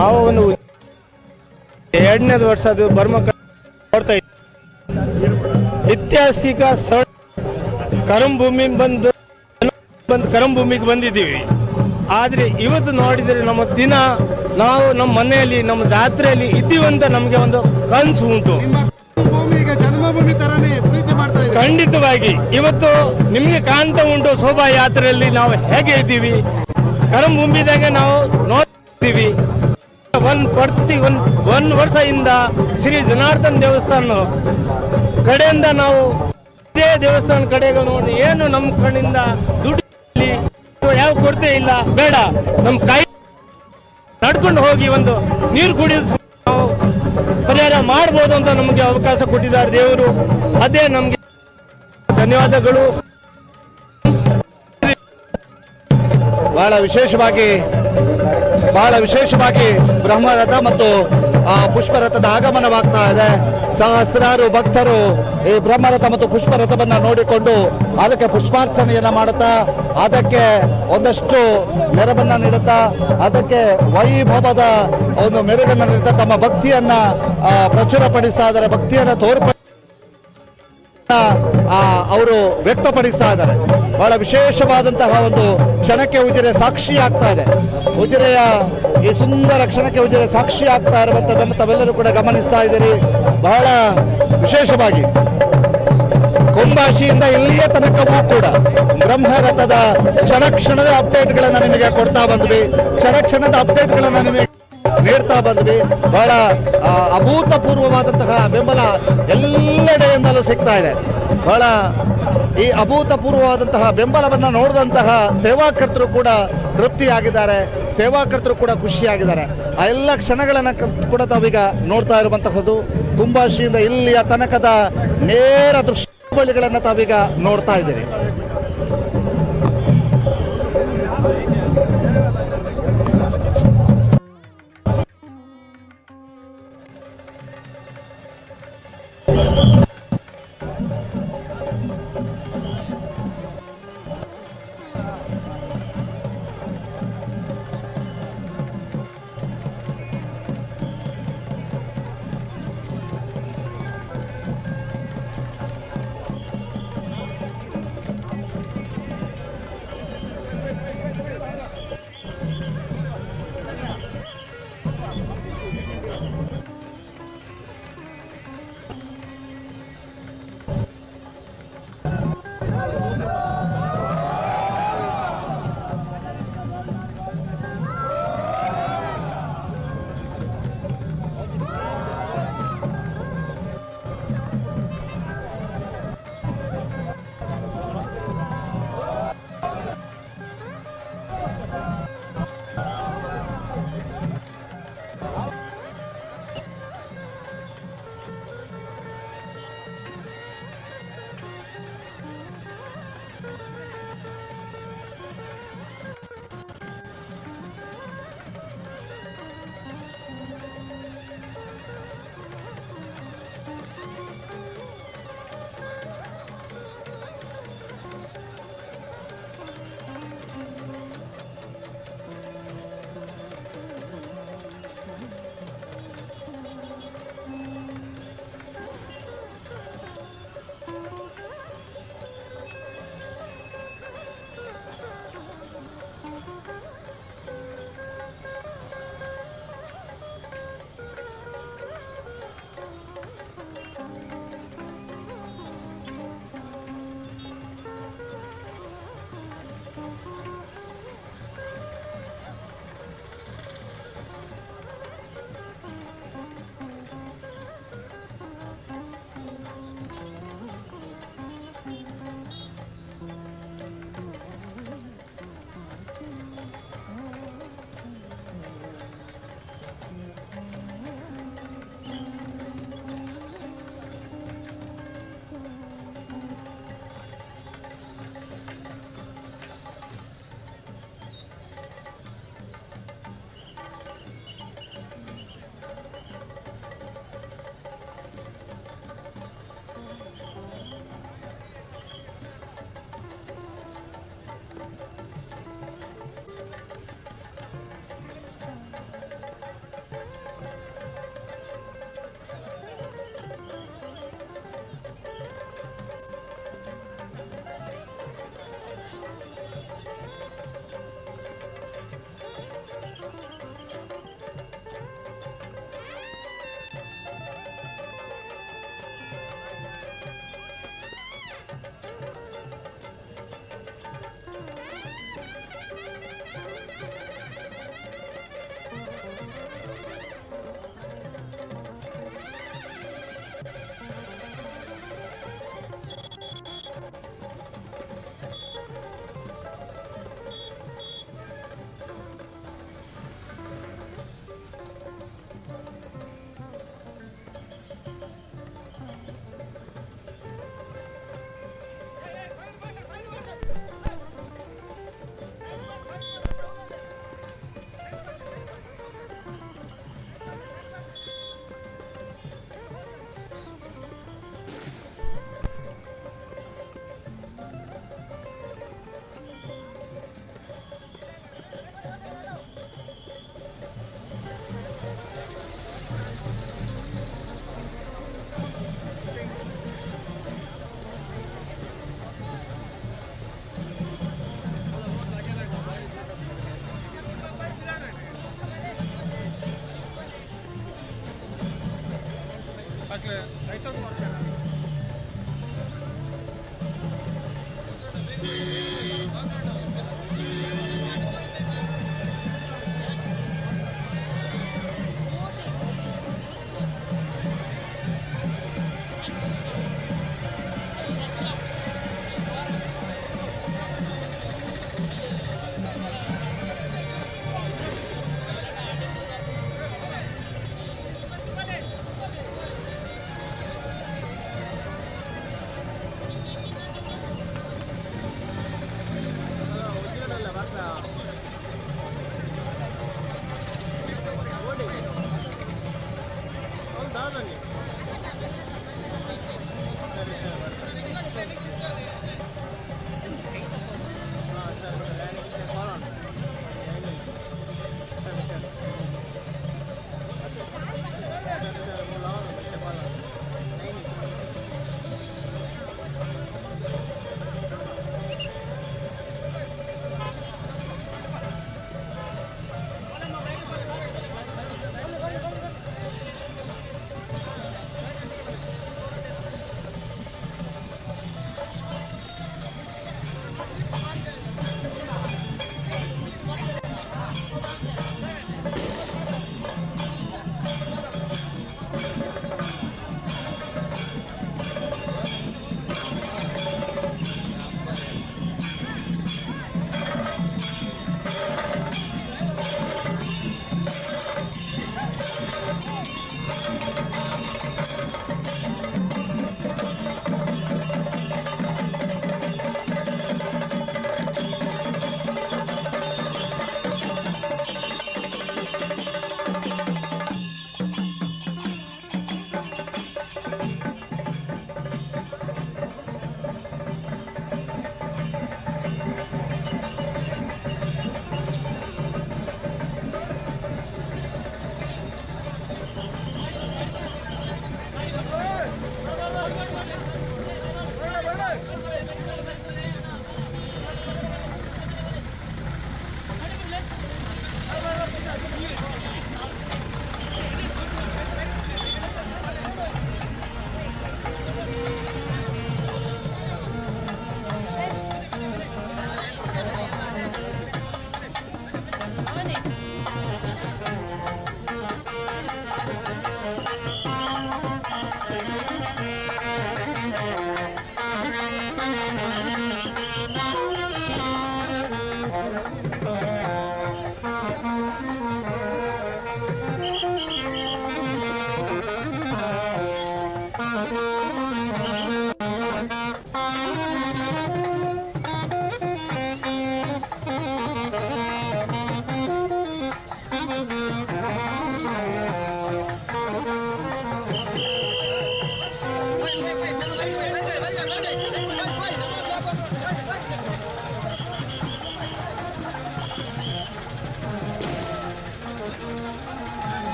ನಾವು ಒಂದು 2ನೇದು ವರ್ಷ ಅದು ಬರ್ಮ ನೋಡ್ತಾ ಇದ್ದೀವಿ. ಐತಿಹಾಸಿಕ ಸ್ಥಳ ಕರಂಭೂಮಿ ಬಂದು ಕರಂಭೂಮಿಗೆ ಬಂದಿದ್ದೀವಿ. ಆದರೆ ಇವತ್ತು ನೋಡಿದರೆ ನಮ್ಮ ದಿನ ನಾವು ನಮ್ಮ ಮನೆಯಲ್ಲಿ ನಮ್ಮ ಜಾತ್ರೆಯಲ್ಲಿ ಇದ್ದೀವಂತ ನಮಗೆ ಒಂದು ಕನಸು ಉಂಟು. ಖಂಡಿತವಾಗಿ ಇವತ್ತು ನಿಮಗೆ ಕಾಣ್ತಾ ಉಂಟು ಶೋಭಾಯಾತ್ರೆಯಲ್ಲಿ ನಾವು ಹೇಗೆ ಇದ್ದೀವಿ. ಕರಂಭೂಮಿದಾಗ ನಾವು ನೋಡ್ತೀವಿ. ಒಂದು ವರ್ಷದಿಂದ ಶ್ರೀ ಜನಾರ್ದನ್ ದೇವಸ್ಥಾನ ಕಡೆಯಿಂದ ನಾವು ಇದೇ ದೇವಸ್ಥಾನ ಕಡೆಗೆ ನೋಡಿ ಏನು ನಮ್ಮ ಕಣ್ಣಿಂದ ದುಡ್ಡು ಯಾವ ಕೊರತೆ ಇಲ್ಲ, ಬೇಡ, ನಮ್ಮ ಕೈ ನಡ್ಕೊಂಡು ಹೋಗಿ ಒಂದು ನೀರು ಕುಡಿಯೋದು ನಾವು ಪರಿಹಾರ ಮಾಡ್ಬೋದು ಅಂತ ನಮಗೆ ಅವಕಾಶ ಕೊಟ್ಟಿದ್ದಾರೆ ದೇವರು. ಅದೇ ನಮಗೆ ಧನ್ಯವಾದಗಳು. ಬಹಳ ವಿಶೇಷವಾಗಿ ಬ್ರಹ್ಮರಥ ಮತ್ತು ಪುಷ್ಪರಥದ ಆಗಮನವಾಗ್ತಾ ಇದೆ. ಸಹಸ್ರಾರು ಭಕ್ತರು ಈ ಬ್ರಹ್ಮರಥ ಮತ್ತು ಪುಷ್ಪರಥವನ್ನ ನೋಡಿಕೊಂಡು ಅದಕ್ಕೆ ಪುಷ್ಪಾರ್ಚನೆಯನ್ನ ಮಾಡುತ್ತಾ, ಅದಕ್ಕೆ ಒಂದಷ್ಟು ಮೆರವನ್ನ ನೀಡುತ್ತಾ, ಅದಕ್ಕೆ ವೈಭವದ ಒಂದು ಮೆರುಗನ್ನು ನೀಡುತ್ತಾ ತಮ್ಮ ಭಕ್ತಿಯನ್ನ ಪ್ರಚುರಪಡಿಸ್ತಾ ಇದ್ದಾರೆ. ಭಕ್ತಿಯನ್ನ ಅವರು ವ್ಯಕ್ತಪಡಿಸ್ತಾ ಇದ್ದಾರೆ. ಬಹಳ ವಿಶೇಷವಾದಂತಹ ಒಂದು ಕ್ಷಣಕ್ಕೆ ಉಜಿರೆ ಸಾಕ್ಷಿ ಆಗ್ತಾ ಇದೆ. ಉಜಿರೆಯ ಈ ಸುಂದರ ಕ್ಷಣಕ್ಕೆ ಉಜಿರೆ ಸಾಕ್ಷಿ ಆಗ್ತಾ ಇರುವಂತದ್ದನ್ನು ತಾವೆಲ್ಲರೂ ಕೂಡ ಗಮನಿಸ್ತಾ ಇದ್ದೀರಿ. ಬಹಳ ವಿಶೇಷವಾಗಿ ಕೊಂಬಾಶಿಯಿಂದ ಇಲ್ಲಿಯ ತನಕವೂ ಕೂಡ ಬ್ರಹ್ಮರಥದ ಕ್ಷಣದ ಅಪ್ಡೇಟ್ಗಳನ್ನು ನಿಮಗೆ ಕೊಡ್ತಾ ಬಂದ್ವಿ. ಕ್ಷಣದ ಅಪ್ಡೇಟ್ಗಳನ್ನು ನಿಮಗೆ ನೀಡ್ತಾ ಬಂದ್ವಿ. ಬಹಳ ಅಭೂತಪೂರ್ವವಾದಂತಹ ಬೆಂಬಲ ಎಲ್ಲೆಡೆಯಿಂದಲೂ ಸಿಗ್ತಾ ಇದೆ. ಬಹಳ ಈ ಅಭೂತಪೂರ್ವವಾದಂತಹ ಬೆಂಬಲವನ್ನು ನೋಡಿದಂತಹ ಸೇವಾಕರ್ತರು ಕೂಡ ತೃಪ್ತಿಯಾಗಿದ್ದಾರೆ, ಸೇವಾಕರ್ತರು ಕೂಡ ಖುಷಿಯಾಗಿದ್ದಾರೆ. ಆ ಎಲ್ಲ ಕ್ಷಣಗಳನ್ನು ಕೂಡ ತಾವೀಗ ನೋಡ್ತಾ ಇರುವಂತಹದ್ದು. ಕುಂಬಾಶಿಯಿಂದ ಇಲ್ಲಿಯ ತನಕದ ನೇರ ದೃಶ್ಯಾವಳಿಗಳನ್ನು ತಾವೀಗ ನೋಡ್ತಾ ಇದ್ದೀರಿ.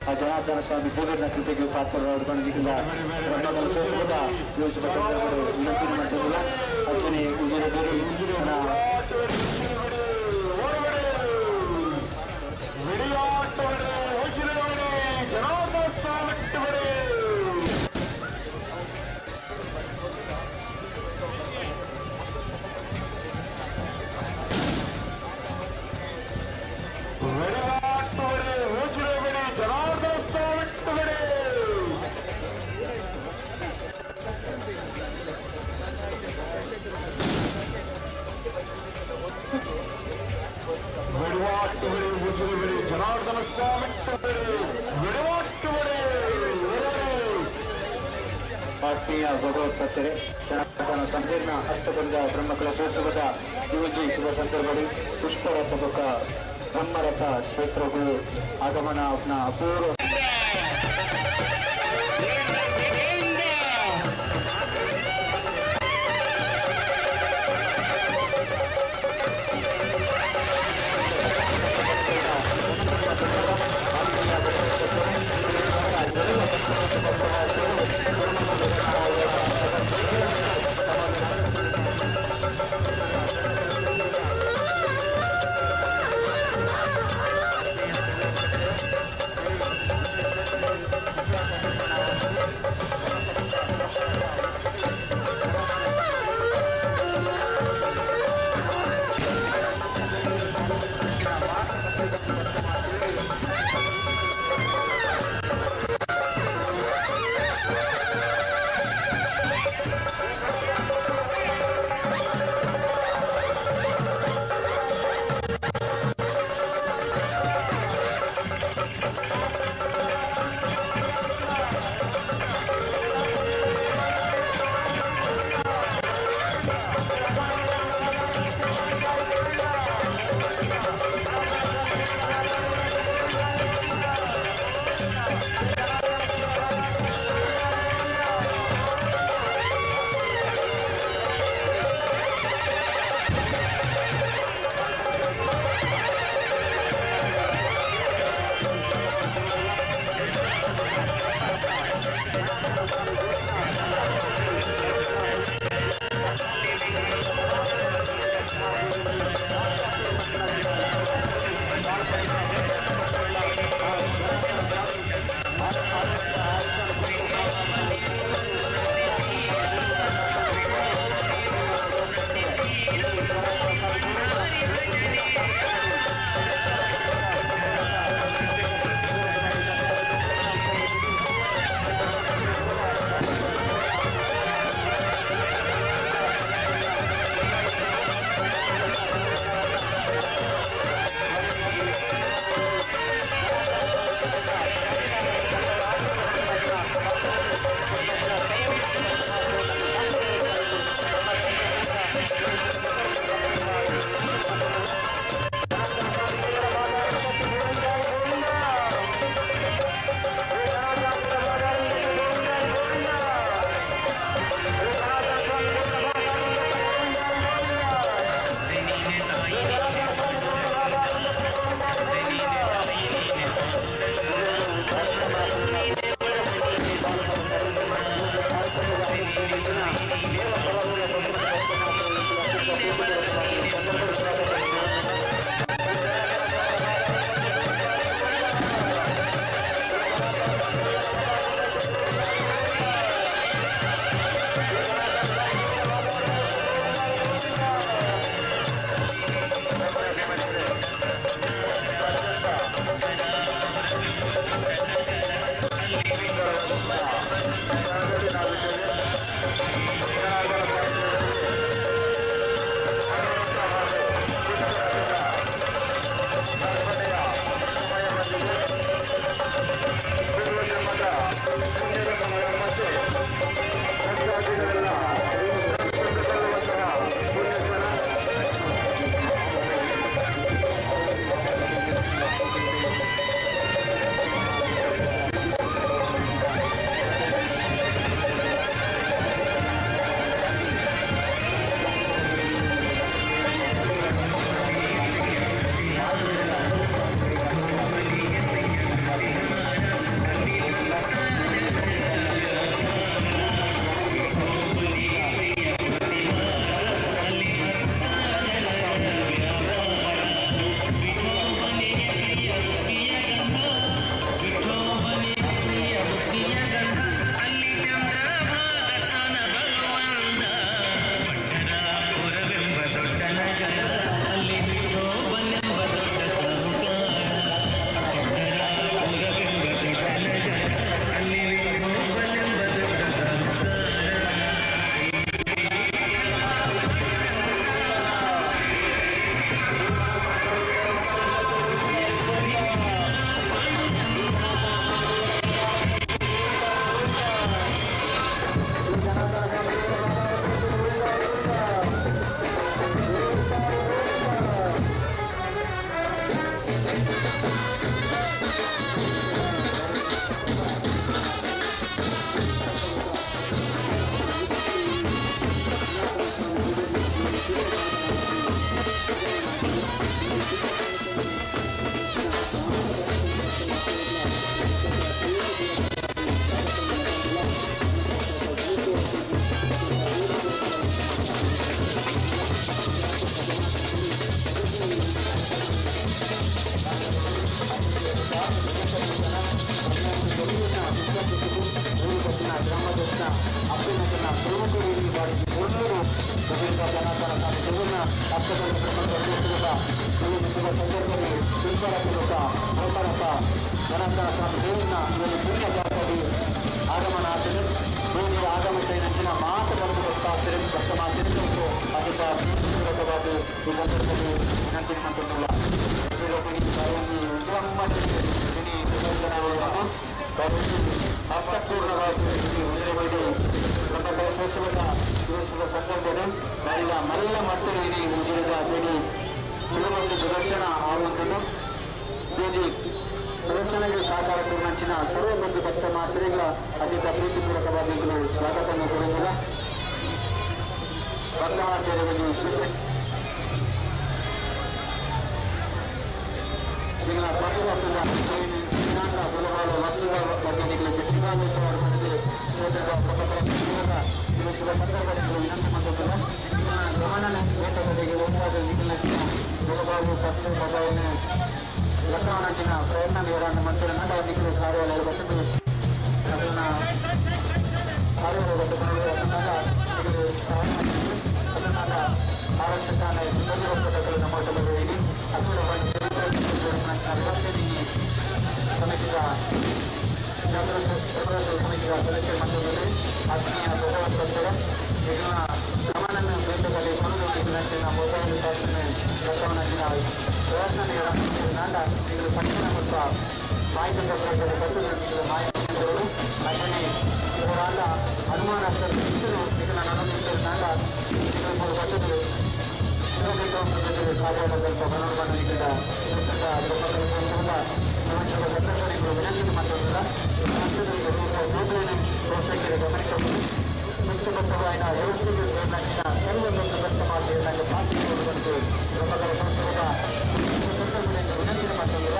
ಆ ಜನಾರ್ದನ ಸ್ವಾಮಿ ದೇವರ ಕೃಪೆಗೆ ಪಾತ್ರರಾಗಿಲ್ಲ ವಿನಂತಿ ಮಾಡ್ತಿಲ್ಲ ಅರ್ಚನೆ ಜನಾರ್ದನ ಸ್ವಾಮಿ ಆತ್ಮೀಯ ಭಗವತ್ಪತ್ತರೆ ಜನಾರ್ದನ ಸಂಕೀರ್ಣ ಅಷ್ಟಬಂಧ ಬ್ರಹ್ಮಕಲಶೋತ್ಸವದ ಯುವಜಿ ಶುಭ ಸಂದರ್ಭದಲ್ಲಿ ಪುಷ್ಪರಥ ಬಕ ಬ್ರಹ್ಮರಥ ಕ್ಷೇತ್ರಗಳು ಆಗಮನ ಅಪೂರ್ವ ಉಪೇಂದ್ರ ಜನಾರ್ದನ ಸ್ವಾಮಿ ದೇವರನ್ನ ಅಷ್ಟೊಂದು ಶುಭ ಸಂದರ್ಭದಲ್ಲಿ ಪುಷ್ಪರಥ ಗೋಪಾಲಪ್ಪ ಜನಾರ್ದನ ಸ್ವಾಮಿ ದೇವರನ್ನ ಒಂದು ಪುಣ್ಯ ಜಾಗದಲ್ಲಿ ಆಗಮನ ಆಗ್ತದೆ ಭೂಮಿಯ ಆಗಮಿತ ನಂಚಿನ ಮಾತು ಬಂದು ಗೊತ್ತಾಗ್ತದೆ ಕಷ್ಟಮಾಗ್ತಿದ್ದು ಅದಕ್ಕೆ ಪೂರಕವಾಗಿ ಈ ಸಂದರ್ಭದಲ್ಲಿ ನಂಚಿನ ಮಂತ್ರಿಲ್ಲ ಅರ್ಥಪೂರ್ಣವಾಗಿ ಬ್ರಹ್ಮಕಲಶೋತ್ಸವದ ಸಂದರ್ಭದಲ್ಲಿ ಮಲ್ಲ ಮಟ್ಟದಲ್ಲಿ ಇಡೀ ಉಜಿರದ ಬೇಡಿ ಸುಲಭವಾಗಿ ಪ್ರದರ್ಶನ ಆಗುವಂಥದ್ದು ಬೇಡಿ ಪ್ರದರ್ಶನಕ್ಕೆ ಸಹಕಾರ ನಂಚಿನ ಸರ್ವ ಬಂಧು ಭಕ್ತ ಮಾತ್ರೆಗಳ ಅಧಿಕ ಪ್ರೀತಿಪೂರ್ವಕವಾಗಿ ಸ್ವಾಗತವನ್ನು ಕೊಡುವುದಿಲ್ಲ ವರ್ಧಮಾಚಾರ್ಯರಲ್ಲಿ ಈಗಿನ ಪಕ್ಷದ ಹಲವಾರು ವರ್ಷಗಳ ಬಗ್ಗೆ ನಿಮಗೆ ಶಿವಾಲೇಶ್ವರ ಮಾಡಿದೆ ಶುಭ ಸಂದರ್ಭದಲ್ಲಿ ವಿನಂತಿ ಮಾಡುತ್ತಿಲ್ಲ ಗಮನ ವೇತಗಳಿಗೆ ಒಂದಾದ ಹಲವಾರು ಪಕ್ಷ ಪದವನ್ನು ಲಕ್ಷಣಚಿನ ಪ್ರಯತ್ನ ನೀರನ್ನು ಮತ್ತು ನನ್ನ ನಿಖಿಲ ಕಾರ್ಯಾಲಯ ಬಂದು ಅದನ್ನು ಕಾರ್ಯಾಲಯ ಅದನ್ನ ಆರಕ್ಷಕ ನಮೂಡಿ ಸಮಿತಿಯ ಸಮಿತಿಯ ಸದಸ್ಯ ಮಂಡಲದಲ್ಲಿ ಆತ್ಮೀಯ ಭಗವಂತರು ಈಗಿನ ಗಮನನ್ನು ಬೇಟೆಗಾಗಿ ಕೊಡುವಂತಿನ ಮೊಬೈಲ್ ಶಾಸನೆ ಲಕ್ಷಣಚಿನ ಪ್ರಯತ್ನ ನೀರಾಂಡ ಈಗಲೂ ಪಕ್ಷಣ ಮತ್ತು ಮಾಹಿತಿ ಪತ್ರದಲ್ಲಿ ಬಂದು ಈಗಲೂ ಮಾಹಿತಿಗಳು ಹಾಗೆಯೇ ಇವರಾದ ಅನುಮಾನ ಇದ್ದರೂ ಈಗ ನಾನು ನಾಡ ಈಗಲೂ 3 ವರ್ಷಗಳು ಕಾರ್ಯಾಲಯದಲ್ಲಿ ಮನೋರಂಜನೆಯಿಂದ ಸಂದರ್ಭಗಳು ವಿನಂತಿ ಮಾಡುವುದಿಲ್ಲ ಪ್ರೋತ್ಸಾಹಕ್ಕೆ ಗಮನಿಸಬಹುದು ಮುಕ್ತಬದ್ಧವಾದ ವ್ಯವಸ್ಥೆಗೆ ಸರ್ವದೊಂದು ಭಕ್ತ ಭಾಷೆಯನ್ನು ಪಾಲ್ಗೊಳ್ಳುವಂತೆ ಬ್ರಹ್ಮಕಲ ಸಂಸ್ಥೆಯ ಸಂದರ್ಭದಲ್ಲಿ ವಿನಂತಿ ಮಾಡುವುದಿಲ್ಲ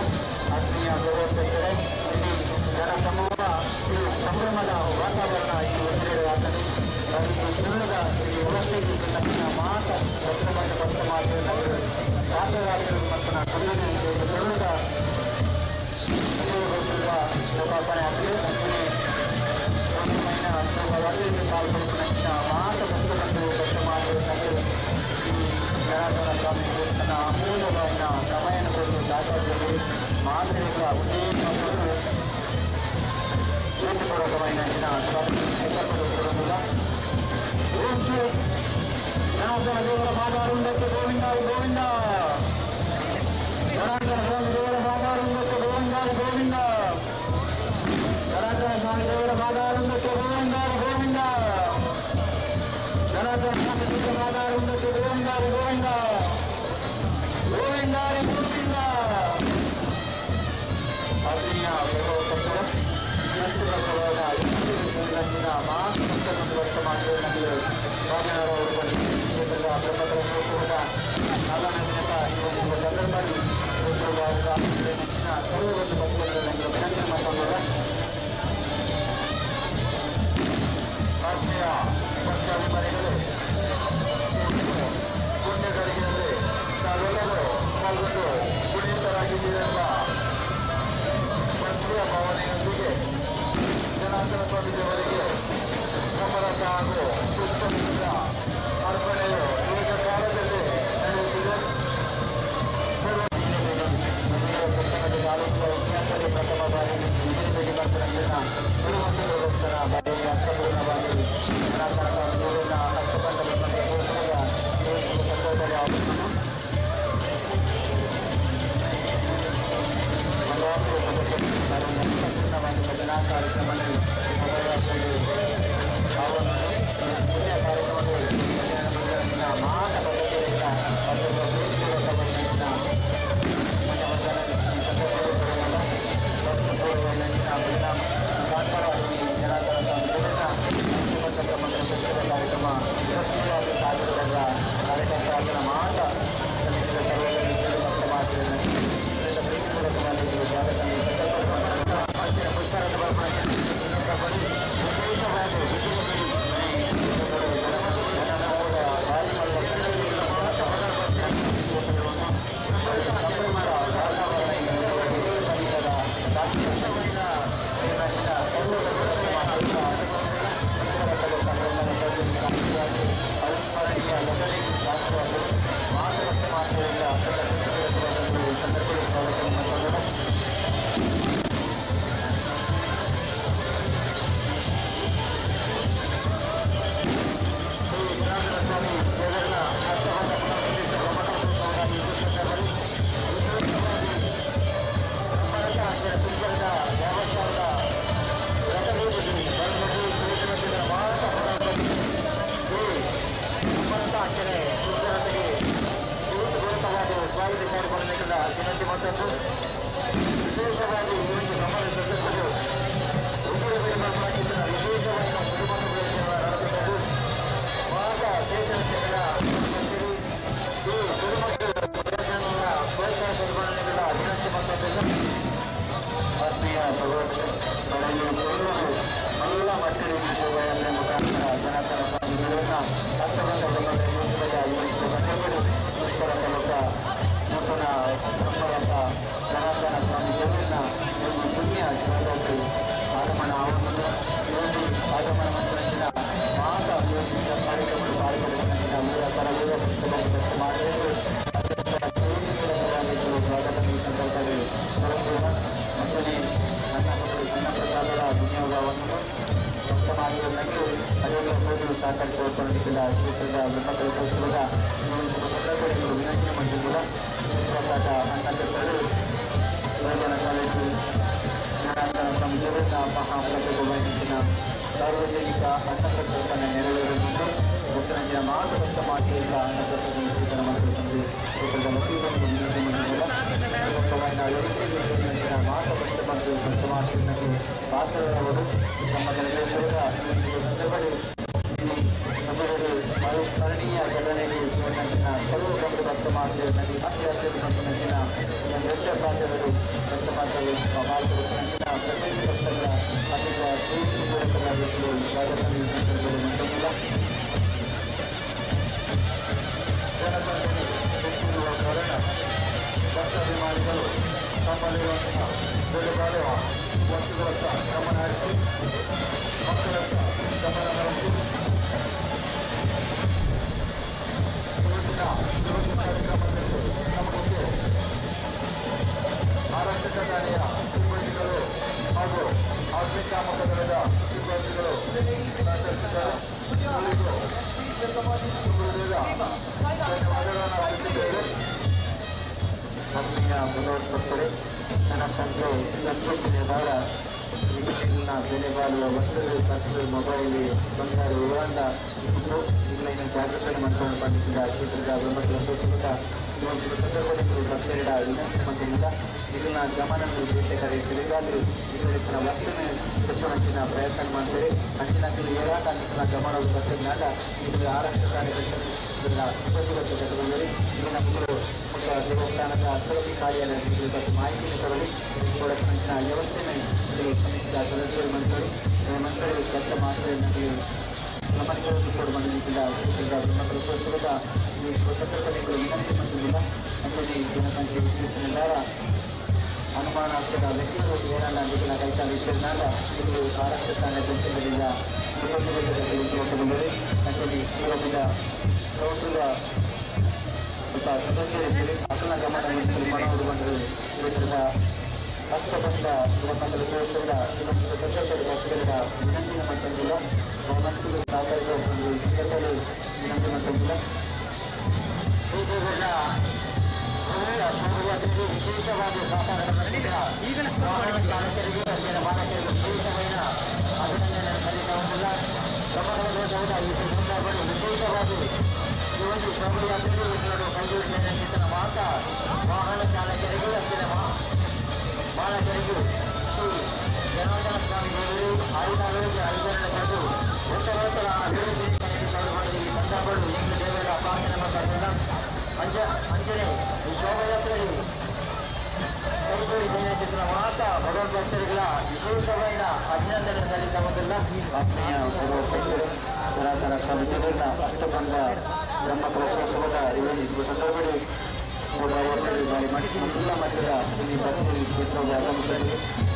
ಆತ್ಮೀಯ ಗೌರವಸ್ಥೆ ಇಡೀ ಜನ ಸಮೂಹ ಈ ಸಂಭ್ರಮದ ವಾತಾವರಣ ಈ ಉದ್ರೇಕವಾಗ್ತದೆ ಚಿನ್ನದ ಈ ವ್ಯವಸ್ಥೆಗೆ ತಕ್ಷಣ ಮಾತ್ರ ಭಕ್ತಮಾಟ ಭಕ್ತ ಮಾತೆಯನ್ನು ರಾಷ್ಟ್ರರಾಷ್ಟ್ರದ ಮತ್ತು ಚಿನ್ನದ ಲೋಕಾರ್ಪಣೆ ಆಗ್ತದೆ ವರದಿಗೆ ಪಾಲ್ಗೊಳ್ಳುವ ಮಾತ್ರ ಭಕ್ತಬಂಧು ಭಕ್ತ ಮಾತೆಯನ್ನು ಈ ಜನಾರ್ದನ ಸ್ವಾಮಿ ತನ್ನ ಅಮೂಲ್ಯವಾದ ಸಮಯನ ಕೊಟ್ಟು ದಾಖಲೆಯಲ್ಲಿ ಮಾದರಿಗಳ ಉದ್ದೇಶವನ್ನು ಪ್ರೀತಿಪೂರ್ವಕమైన ಕೊಡುವುದಿಲ್ಲ ಜನಾರ್ದನ ದೇವರ ಮಾತಾಡುವುದಕ್ಕೆ ಗೋವಿಂದ ಗೋವಿಂದ ಜನಾರ್ದನ ಸ್ವಾಮಿ ದೇವರ ಮಾತಾಡುವುದಕ್ಕೆ ಗೋವಿಂದ ಗೋವಿಂದ ಜನಾರ್ದನ ಸ್ವಾಮಿ ದೇವರ ಮಾತಾಡುವುದಕ್ಕೆ ಗೋವಿಂದ ಗೋವಿಂದ ಜನಾರ್ದನ ಸ್ವಾಮಿ ದೇವರ ಮಾತಾಡುವುದಕ್ಕೆ ಗೋವಿಂದ ಗೋವಿಂದ ಗೋವಿಂದ ಗೋವಿಂದ ಆತ್ಮೀಯ ವರ್ಷ ಮಾಡಿದ ನಮಗೆ ಸ್ವಾಮಿಯವರು ಕ್ಷೇತ್ರದ ಬ್ರಹ್ಮಕಲ ಸೋಸುವುದ ನಾಗನಂದಿನಕ ಈ ಒಂದು ಸಂದರ್ಭದಲ್ಲಿ ನೆಚ್ಚಿನ ಸರ್ವೊಂದು ಭಕ್ತರಲ್ಲಿ ವಿನಂತಿ ಮಾಡುವುದಿಲ್ಲ ಆತ್ಮೀಯ ಪಕ್ಷಾಧಿಕಾರಿಗಳು ಪುಣ್ಯಗಳಿಗೆ ತಾವೆಲ್ಲರೂ ಪಾಲ್ಗೊಂಡು ಪುನೀತರಾಗಿದ್ದೀರೆಂಬ ಭಕ್ತಿಯ ಭಾವನೆಯೊಂದಿಗೆ ಜನಾರ್ದನ ಸ್ವಾಮಿ ದೇವರಿಗೆ ಬ್ರಹ್ಮರಥ ಹಾಗೂ ಪುಷ್ಪದಿಂದ ಅರ್ಪಣೆಯು ಈಗ ಕಾಲದಲ್ಲಿ ನಡೆಯುತ್ತಿದೆ ಪ್ರಥಮ ಬಾರಿ ವಿಜಯಪೇಟೆ ಬಂಧನದಿಂದ ಗುರುವಂತಗೋಸ್ಕರ ಬಾರಿಗೆ ಅರ್ಥಪೂರ್ಣವಾಗಿ ಜನಾರ್ದನ ಸ್ವಾಮಿ ದೇವರನ್ನ ಹಸ್ತಬಂಧನ ಸಂದರ್ಭದಲ್ಲಿ ಆಗುತ್ತದೆ ಸಂಪೂರ್ಣವಾಗಿ ಭಜನಾ ಕಾರ್ಯಕ್ರಮದಲ್ಲಿ ಪುಣ್ಯ ಕಾರ್ಯಕ್ರಮಗಳು ಮಾತ ಪದ್ಧತಿಯಿಂದ ಕಾರ್ಯಕ್ರಮ ಕಾರ್ಯಕರ್ತರ ಮಾತ ವಾತಾವರಣ ಭರ್ತಿಯ ಶೋಭಾಯಾತ್ರೆ ಮುಖಾಂತರ ಜನಾರ್ದನ ಸ್ವಾಮಿಗಳನ್ನ ಹಸ್ತಗಂಧ ಪುಷ್ಪರ ಕಲಕ ನೂತನ ಬ್ರಹ್ಮರಥ ಜನಾರ್ದನ ಸ್ವಾಮಿಗಳನ್ನ ಒಂದು ಪುಣ್ಯ ಶಿವರಾತ್ರಿ ಆಗಮನ ಆವರಣದ ಇವತ್ತು ಆಗಮನ ಮಂದಿರ ಮಾತ ಯೋಜಿಸಿದ ಕಾರ್ಯಕ್ರಮಗಳು ಪಾಲ್ಗೊಳ್ಳುವುದರಿಂದ ಅವರ ಪರವೇ ಪುಸ್ತಕ ಮಾಡಬೇಕು ಸ್ವಾಗತ ಈ ಸಂದರ್ಭದಲ್ಲಿ ಬರುತ್ತಿರುವ ಮತ್ತು ನನ್ನ ಮಕ್ಕಳು ಸಣ್ಣ ಪ್ರಸಾದದ ವಿನಿಯೋಗವನ್ನು ವ್ಯಕ್ತ ಮಾಡಿರುವುದಕ್ಕೆ ಅದೆಲ್ಲ ಹೋಗಲು ಸಹಕರಿಸಿಕೊಂಡಿದ್ದ ಕ್ಷೇತ್ರದ ಬ್ರಹ್ಮಕಲ್ಪೋತ್ಸವದ ಸಂದರ್ಭದಲ್ಲಿ ವಿನಂತಿ ಮಾಡಿರುವ ಪ್ರಸಾದ ಅನ್ನಕರ್ತರು ಗೋಲ್ಬನ ಕಾಲೇಜು ಜನಾರ್ದನ ಸ್ವಾಮಿ ದೇವರ ಮಹಾಪ್ರಭು ವಹಿಸಿನ ಸಾರ್ವಜನಿಕ ಅನ್ನಕರ್ತನ ನೆರವೇರುವುದು ಭಕ್ತರಂಜಿನ ಮಾತು ವ್ಯಕ್ತ ಮಾಡಿಲ್ಲ ಅನ್ನಕರ್ತನ ಸ್ವೀಕಾರ ಮಾಡಲು ತಂದೆ ಕ್ಷೇತ್ರದ ವಕೀಲರನ್ನು ವಿನಂತಿ ಮಾಡಿಲ್ಲ ಮಾತು ವ್ಯಕ್ತ ಮಾಡಲು ಸಮಾಜಕ್ಕೆ ಪಾತ್ರರವರು ನಮ್ಮ ಗಣೇಶ್ವರದ ಸಂದರ್ಭದಲ್ಲಿ ಸ್ಮರಣೀಯ ಘಟನೆಗೆ ಸರ್ವ ಗಮನ ವ್ಯಕ್ತ ಮಾಡಿರುವುದರಲ್ಲಿ ಅತ್ಯಂತ ಮತ್ತು ನಂಚಿನ ದೊಡ್ಡ ಪಾತ್ರಗಳು ವ್ಯಕ್ತ ಮಾಡಲು ಭಾರತದ ಪ್ರತ್ಯೇಕ ಪಕ್ಷಗಳ ಅನೇಕ ಮೂಲಕದ ವ್ಯಕ್ತಿಗಳು ಸ್ವಾಗತ ಸಂದರ್ಭದಲ್ಲಿ ಮತ್ತೊಂದಿಲ್ಲ ಜನಸಂಖ್ಯೆಯ ಕಾರಣ ಭಕ್ತಾಭಿಮಾನಿಗಳು ತಮ್ಮಲ್ಲಿರುವಂತಹ ಬೆಲೆಬಾಳುವ ವಸ್ತುಗಳತ್ತ ಗಮನ ಹರಿಸಿ ಮಕ್ಕಳತ್ತ ಗಮನ ಹರಿಸಿ ಇವತ್ತಿನ ಕಾರ್ಯಕ್ರಮದಲ್ಲಿ ನಮಗೆ ಆರಕ್ಷಕ ಠಾಣೆಯ ಸಿಬ್ಬಂದಿಗಳು ಹಾಗೂ ಅಗ್ನಿಶಾಮಕದಳದ ಸಿಬ್ಬಂದಿಗಳು ಸಹಕರಿಸಿದ್ದಾರೆ. ಧನ್ಯವಾದಗಳನ್ನು ಅರ್ಪಿಸಿದ್ದೇವೆ. ಆತ್ಮೀಯ ಭಗವತ್ಭಕ್ತರೇ, ಜನಸಂಖ್ಯೆ ಹೆಚ್ಚುತ್ತಿದೆ. ಬಹಳ ವಿದೇಶಗಳನ್ನ ಬೆಲೆ ಬಾಳುವ ವಸ್ತುಗಳು, ಖರ್ಚು, ಮೊಬೈಲ್, ಬಂಗಾರ ಇವೆಲ್ಲ ಇದ್ದು ಈಗಲಿನ ಜಾಗೃತಿ ಮಂತ್ರವನ್ನು ಬಂಧಿಸಿದ ಕ್ಷೇತ್ರದ ಬ್ರಹ್ಮಕಲ್ಪೋತ್ಸವದ ಇವತ್ತು ಸಂದರ್ಭದಲ್ಲಿ ಭಕ್ತರಿಡ ವಿನಂತಿ ಮಂತ್ರಿಯಿಂದ ಈಗಿನ ಗಮನವನ್ನು ಬೇಟೆಗಾರಿಗಾದರೂ ಈಗಿನ ವಸ್ತುನ ಹೆಚ್ಚಿನ ಪ್ರಯತ್ನ ಮಾಡ್ತಾರೆ. ಅಂಚಿನಲ್ಲಿ ಏಳಾಟ ಅಂಚಿನ ಗಮನವನ್ನು ಬರ್ತಿದ್ದಾಗ ಇದು ಆರಕ್ಷಕ ಸಿಬ್ಬಂದಿಗಳ ಜೊತೆಗೆ ಈಗಿನ ಮಕ್ಕಳು ದೇವಸ್ಥಾನದ ಅಭಿವೃದ್ಧಿ ಕಾರ್ಯಾಲಯದಲ್ಲಿ ಮತ್ತು ಮಾಹಿತಿಯನ್ನು ತರಲಿ ಕೊಡಕಿನ ವ್ಯವಸ್ಥೆಯನ್ನು ಸಮಿತಿಯ ಸದಸ್ಯರು ಮಂತ್ರಿಗಳು ಕೆಲಸ ಮಾತ್ರದಲ್ಲಿ ಗಮನಿಗೆ ಕೊಡು ಬಂದಿದ್ದ ಬ್ರಹ್ಮಕಲ್ಪೋತ್ಸವದ ಈ ಸಂದರ್ಭದಲ್ಲಿ ವಿನಂತಿ ಮಂತ್ರಿಲ್ಲ ಅಂಜಲಿ ಜನಸಂಖ್ಯೆ ವಿಶ್ಲೇಷಣೆಗಾರ ಅನುಮಾನಾಸ್ಪದ ವ್ಯಕ್ತಿಗಳು ಏನನ್ನ ಅಂಜಿನ ಕೈತ ವಿಶ್ಲೇಷಣಾಗ ಇದು ಆರಕ್ಷಕ ಜನತೆಗಳಿಂದ ಸಿಬ್ಬಂದಿಗಳಿಗೆ ಅಂಜಲಿ ಪೂರ್ವದಿಂದ ಕೌಟುಂಬ ಸದಸ್ಯರಿಗೆ ಅಸಲ ಗಮನವನ್ನು ಮನೋರು ಬಂದರು. ಇದರಿಂದ ಹಸ್ತಬಂಧ ಬ್ರಹ್ಮಕಲ್ಪೋತ್ಸವದ ಸದಸ್ಯರ ಭಕ್ತರಿಂದ ವಿನಂತಿನ ಮಟ್ಟಂಗಿಲ್ಲ. ಗಮನಗಳು ಸಾಕಷ್ಟು ಸಂದರ್ಭದಲ್ಲಿ ವಿನಂತಿ ಮಟ್ಟಂಗಿಲ್ಲ. ವಿಶೇಷವಾಗಿ ಸಹಕಾರ ಈಗಿನ ಚಾಲಕರಿಗೆ ಅಲ್ಲಿನ ಮಾಲಕರಿಗೆ ವಿಶೇಷమైన ಅಭಿನಂದನೆ ಸಲ್ಲಿಸುವುದಿಲ್ಲ. ಗಮನದ ಈ ಸಂದರ್ಭದಲ್ಲಿ ವಿಶೇಷವಾಗಿ ಈ ಒಂದು ಶೋಭಯಾತ್ರೆಗೆ ಕೈಗೊಳ್ಳುವ ಮಾತ ವಾಹನ ಚಾಲಕರಿಗೂ ಅಲ್ಲಿನ ಮಾಲಕರಿಗೂ ಜನಾರ್ದನ ಸ್ವಾಮಿಗಳು ಆಯುಧಾಗಳಿಗೆ ಐದರನ್ನು ಪಡೆದು ಉತ್ತರೋತ್ತರ ಅಭಿವೃದ್ಧಿ ಕೈಗೊಂಡು ಈ ಸಂದರ್ಭಗಳು ಇಂದು ದೇವರ ಅಪಾಸನೆ ಮಾತಾಡಿದ ಅಂಜನೆ ಈ ಶೋಭಯಾತ್ರೆಯಲ್ಲಿ ಕೈಗೊಳ್ಳಿ ಜಯಚಿತ್ರ ಮಾತ ಭಗವದ್ಭಕ್ತರುಗಳ ವಿಶೇಷವಾದ ಅಭಿನಂದನೆ ಸಲ್ಲಿಸುವುದಿಲ್ಲ. ಆತ್ಮೀಯ ಭಗವದ್ಭಕ್ತರು ಜನಾರ್ದನ ಸ್ವಾಮಿಗಳನ್ನ ಅಷ್ಟಬಂಧ ಬ್ರಹ್ಮಕಲಶೋತ್ಸವದ ಈ ಸಂದರ್ಭದಲ್ಲಿ 150 ಬಾರಿ ಮಟ್ಟಿಲ್ಲ ಮಟ್ಟದ ಈ ಭಕ್ತರು ಕ್ಷೇತ್ರದ ಆಗಮಿಸಲು